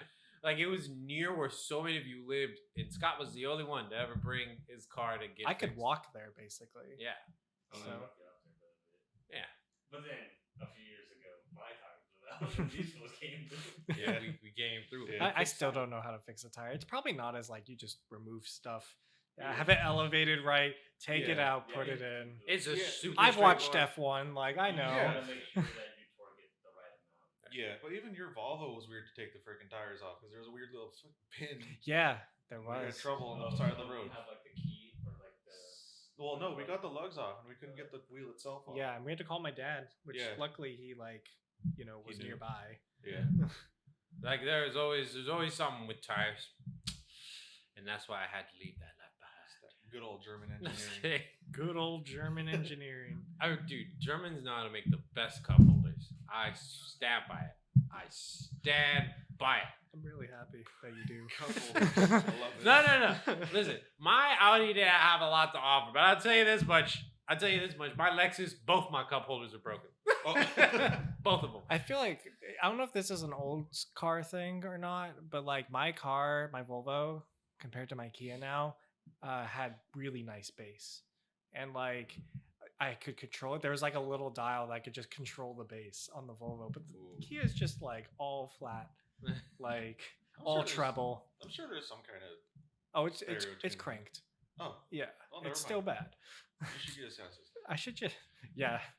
it was near where so many of you lived, and Scott was the only one to ever bring his car to get. I could fixed. walk there basically. Yeah. I'm So- gonna rough it up there for a bit. Yeah. But then a few years ago, my tire blew out and these fools came through. Yeah, we came through. Yeah. I still don't know how to fix a tire. It's probably not as like you just remove stuff, have it elevated right, take it Yeah. out, put it in. It's a Yeah. super. I've watched straightforward- F1, like I know. You Yeah. gotta make sure that you torque it the right amount. Yeah, but even your Volvo was weird to take the freaking tires off because there was a weird little pin. Yeah, there We had was. trouble on Oh, the side of so the you road. have like the key or like the. Well, no, we got the lugs off and we couldn't get the wheel itself off. Yeah, and we had to call my dad, which Yeah. luckily he like, was knew. nearby. Yeah. Like there's always something with tires, and that's why I had to leave that left behind. Good old German Just engineering. kidding. Good old German engineering. Dude, Germans know how to make the best cup holders. I stand by it. I stand by it. I'm really happy that you do. Cup holders. I love it. No. Listen, my Audi didn't have a lot to offer, but I'll tell you this much. My Lexus, both my cup holders are broken. Oh. Both of them. I feel like I don't know if this is an car thing or not, but like my car, my Volvo, compared to my Kia now, had really nice bass, and like I could control it. There was like a little dial that I could just control the bass on the Volvo, but the Kia is just like all flat, like I'm all sure there's- treble. I'm sure there's some kind of. Oh, it's stereo it's tuning. cranked. Oh, Yeah, well, never it's still mind. bad. You should get a sound system. I should just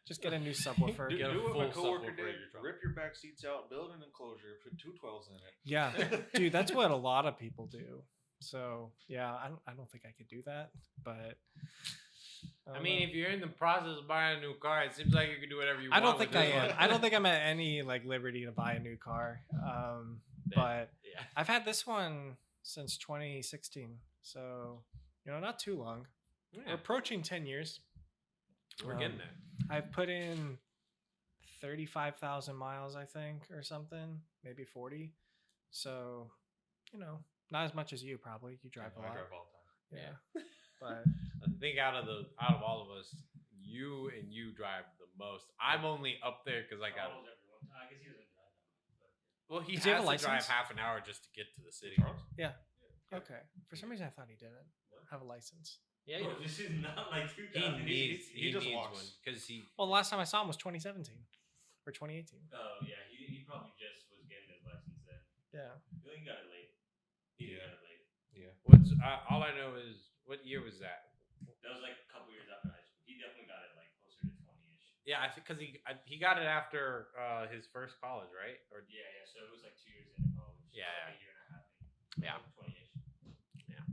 just get a new subwoofer. Do, Get a do what my full coworker subwoofer in did. your truck. Rip your back seats out, build an enclosure, put two 12s in it. Yeah, dude, that's what a lot of people do. So yeah, I don't think I could do that, but I mean, if you're in the process of buying a new car, it seems like you can do whatever you I want. don't think with I this am. one. I don't think I'm at any like liberty to buy a new car. But Yeah. I've had this one since 2016, so not too long. We're Yeah, approaching 10 years. we're getting there. I've put in 35,000 miles, I think, or something, maybe 40. So, not as much as you probably. You drive a I lot. drive all the time. Yeah. But I think out of all of us, you drive the most. I'm only up there because I got. Almost everyone. I guess he doesn't drive that much, but Well, he Does has he have a to drive license? half an hour just to get to the city. Charles? okay. For some reason I thought he didn't have a license. Yeah, bro, this is not like 2000. he just needs walks. one because he. Well, the last time I saw him was 2017 or 2018. Oh yeah, he probably just was getting his license then. Yeah. He got it late. He Yeah. got it late. Yeah. What's all I know is what year was that? That was like a couple years after high school. He definitely got it like closer to 20ish. Yeah, I think because he got it after his first college, right? Or Yeah. So it was like 2 years into college. Yeah, Like a year and a half. In. Yeah. Like 20ish. Yeah.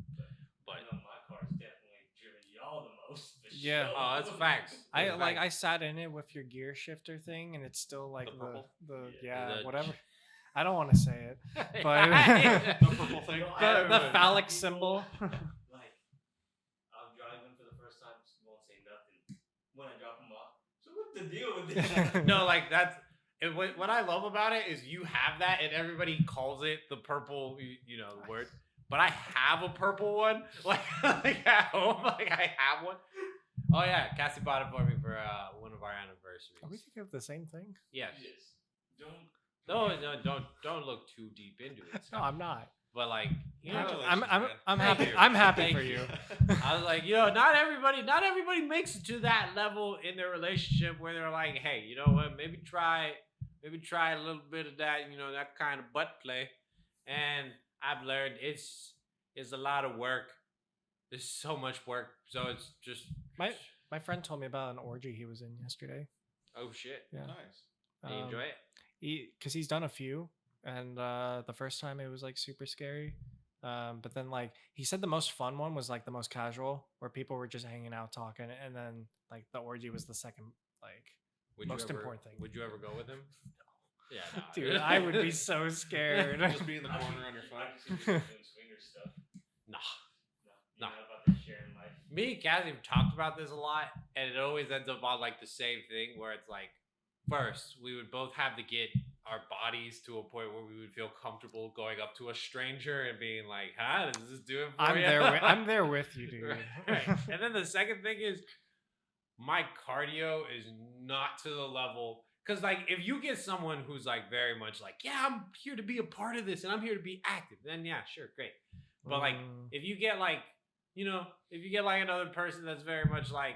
But I know my car's definitely driven y'all the most. For Yeah. sure. Oh, that's facts. I That's like facts. I sat in it with your gear shifter thing, and it's still like The purple? The- whatever. I don't want to say it. But- The purple thing. No, The everyone- phallic people, symbol. Like, I'm driving for the first time, just won't say nothing. When I drop them off, so what's the deal with this? No, like that's what I love about it is you have that and everybody calls it the purple, word. But I have a purple one, like at home, like I have one. Oh yeah, Cassie bought it for me for one of our anniversaries. Are we thinking of the same thing? Yes. Yes. Don't. No, don't look too deep into it. No, I'm not. But like, I'm Thank happy. you. I'm happy Thank for you. I was like, not everybody makes it to that level in their relationship where they're like, hey, you know what? Maybe try a little bit of that, that kind of butt play. And I've learned it's a lot of work. There's so much work. So it's just My friend told me about an orgy he was in yesterday. oh shit. Yeah. Nice. Did you enjoy it? Because he's done a few, and the first time it was like super scary. But then like he said the most fun one was like the most casual, where people were just hanging out talking, and then like the orgy was the second like most important thing. Would you ever go with him? Yeah, nah. Dude, I would be so scared. Just be in the corner on your I phone. just see people doing swinger stuff. Nah. No, Nah. you're not about to share in life. Me and Cassie have talked about this a lot, and it always ends up on like the same thing where it's like, first, we would both have to get our bodies to a point where we would feel comfortable going up to a stranger and being like, "Huh, does this do it for you?" I'm there with you, dude. Right. And then the second thing is, my cardio is not to the level. Because like, if you get someone who's like very much like, "Yeah, I'm here to be a part of this and I'm here to be active," then yeah, sure, great. But like, if you get like, if you get like another person that's very much like,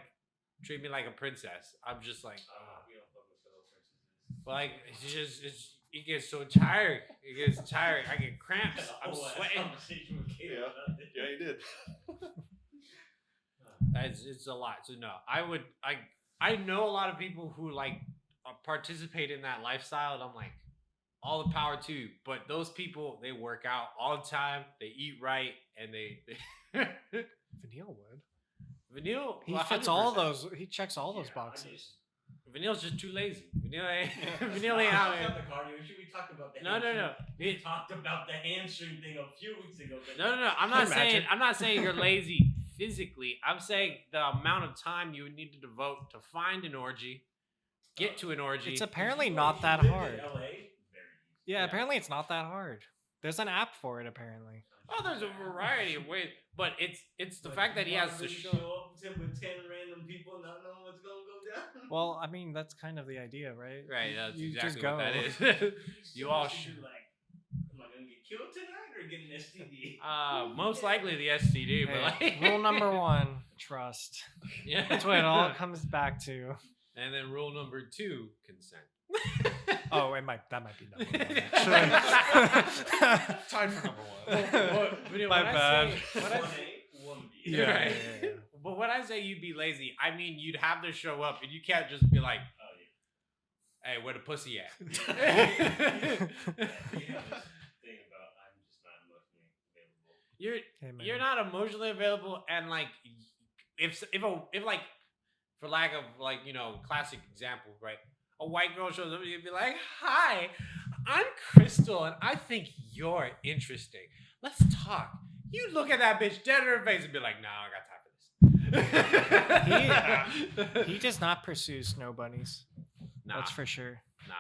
treat me like a princess, I'm just like, We don't fuck with fellow princesses. but like, it gets so tiring. It gets tiring. I get cramps. Had a I'm whole ass sweating. Conversation with Caleb Yeah. about this. Yeah, you did. It's a lot. So no, I know a lot of people who like participate in that lifestyle, and I'm like, all the power to you. But those people, they work out all the time. They eat right, and they Vanille would. Vanille. He 100%. fits all those. He checks all those Yeah, I boxes. just- Vanille's just too lazy. Vanille ain't. Yeah. Vanille We ain't out talked here. about the cardio issue. We talked about the No, no, no. We talked about the hamstring thing a few weeks ago. But No. I'm Can not you saying. imagine? I'm not saying you're lazy physically. I'm saying the amount of time you would need to devote to find an orgy, get to an orgy. It's If apparently you- not if that you lived hard. in LA, very easy. Yeah, Yeah. apparently it's not that hard. There's an app for it, apparently. Oh, there's a variety of ways, but it's the But fact that he you has wanna to really show. show up with 10 random people not knowing what's gonna go Well, I mean, that's kind of the idea, right? Right, that's You just exactly what that is. You all should. like, am I gonna get killed tonight or get an STD? Most likely the STD, but Hey, like rule number 1, trust. yeah, That's what it all comes back to. And then rule number 2, consent. Oh, that might be number 1. Actually. Tied for number 1. My bad. When I One say, A, one B. Yeah, right. yeah. But when I say you'd be lazy, I mean you'd have to show up, and you can't just be like, Oh "Hey, where the pussy at?" yeah. You have this thing about I'm just not emotionally available. You're Hey, man. you're not emotionally available, and like if like for lack of like classic example, right? A white girl shows up, you'd be like, "Hi, I'm Crystal, and I think you're interesting. Let's talk." You look at that bitch dead in her face and be like, "Nah, I got time for this." He does not pursue snow bunnies. Nah, That's for sure. nah.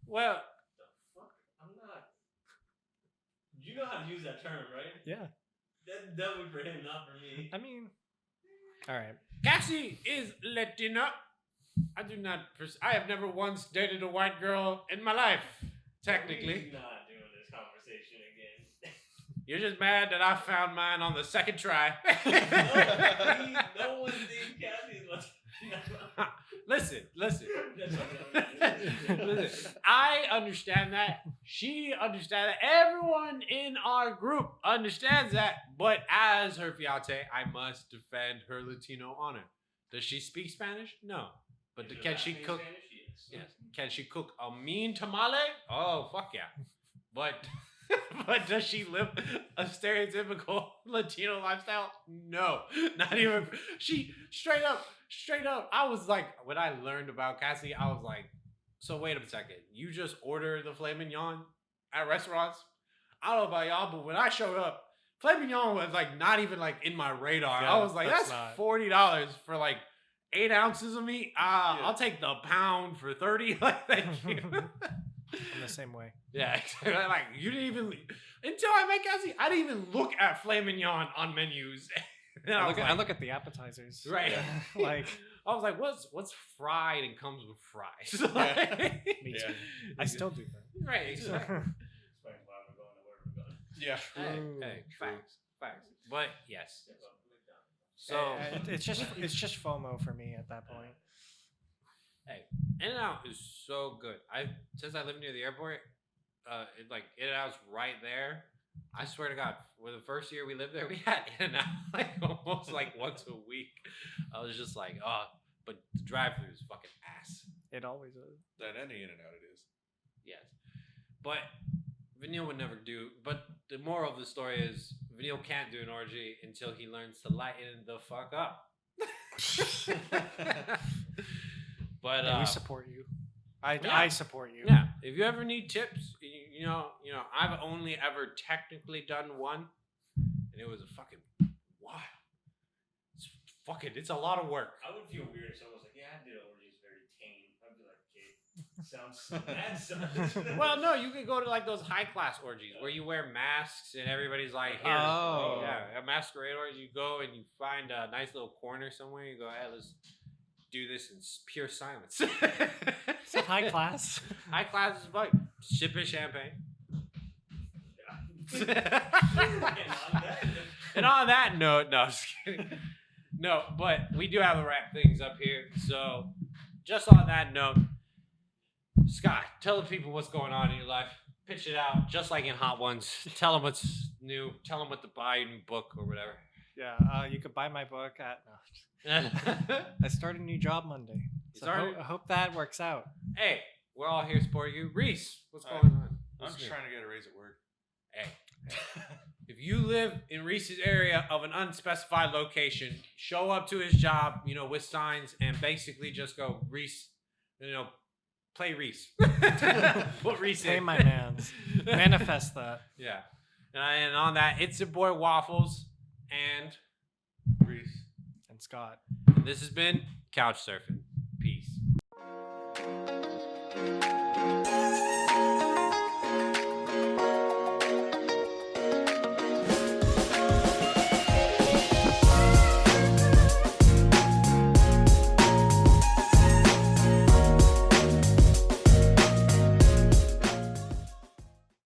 Well, The fuck? I'm not. You know how to use that term, right? Yeah. That's definitely for him, not for me. I mean, all right. Cassie is Latina. I do not. I have never once dated a white girl in my life. Technically, We're not doing this conversation again. you're just mad that I found mine on the second try. No one's named Kathy. Listen. Listen. Listen, I understand that. She understands that. Everyone in our group understands that. But as her fiance, I must defend her Latino honor. Does she speak Spanish? No. But can she cook? Yes. Can she cook a mean tamale? Oh, fuck yeah. But but does she live a stereotypical Latino lifestyle? No. Not even. She straight up. I was like, when I learned about Cassie, I was like, so wait a second. You just order the filet mignon at restaurants? I don't know about y'all, but when I showed up, filet mignon was like not even like in my radar. Yeah, I was like, that's not. $40 for like 8 ounces of meat. I'll take the pound for 30. Like, thank you. I'm the same way. Yeah, like you didn't even until I met Cassie, I didn't even look at filet mignon on menus. And I was look, like, I look at the appetizers. right. Yeah. Like, I was like, what's fried and comes with fries? me Yeah. too. I still do that. Right, exactly. Explains why we're going to where we're going. Yeah. Hey, facts. But yes. So it's just FOMO for me at that point. hey, In-N-Out is so good. Since I live near the airport, In-N-Out's right there. I swear to God, for the first year we lived there, we had In-N-Out like almost like once a week. I was just like, oh, but the drive-through is fucking ass. It always is. That any In-N-Out it is. Yes, but Vanille would never do. But the moral of the story is Vanille can't do an orgy until he learns to lighten the fuck up. But Yeah, we support you. I support you. yeah, if you ever need tips, you know, I've only ever technically done one, and it was a fucking wild. It's a lot of work. I would feel weird if someone was like, "Yeah, I did orgies very tame." I'd be like, "Okay, sounds bad." Well, no, you could go to like those high class orgies where you wear masks and everybody's like, "Here, Oh. yeah, a masquerade orgy." You go and you find a nice little corner somewhere. You go, "Hey, let's do this in pure silence." Is it high class? High class is like sipping champagne. And on that note, no, just kidding. No, but we do have to wrap things up here. So, just on that note, Scott, tell the people what's going on in your life. Pitch it out, just like in Hot Ones. Tell them what's new. Tell them what to buy, your new book or whatever. Yeah, you could buy my book at. No. I start a new job Monday. So I hope that works out. Hey, we're all here supporting you. Reese, what's All going right. on? I'm What's just new? trying to get a raise at work. Hey, if you live in Reese's area of an unspecified location, show up to his job, with signs, and basically just go, Reese, play Reese. Put Reese Hey, in. my mans. Manifest that. Yeah. And on that, it's your boy Waffles, and Reese. And Scott. this has been Couch Surfing. Peace.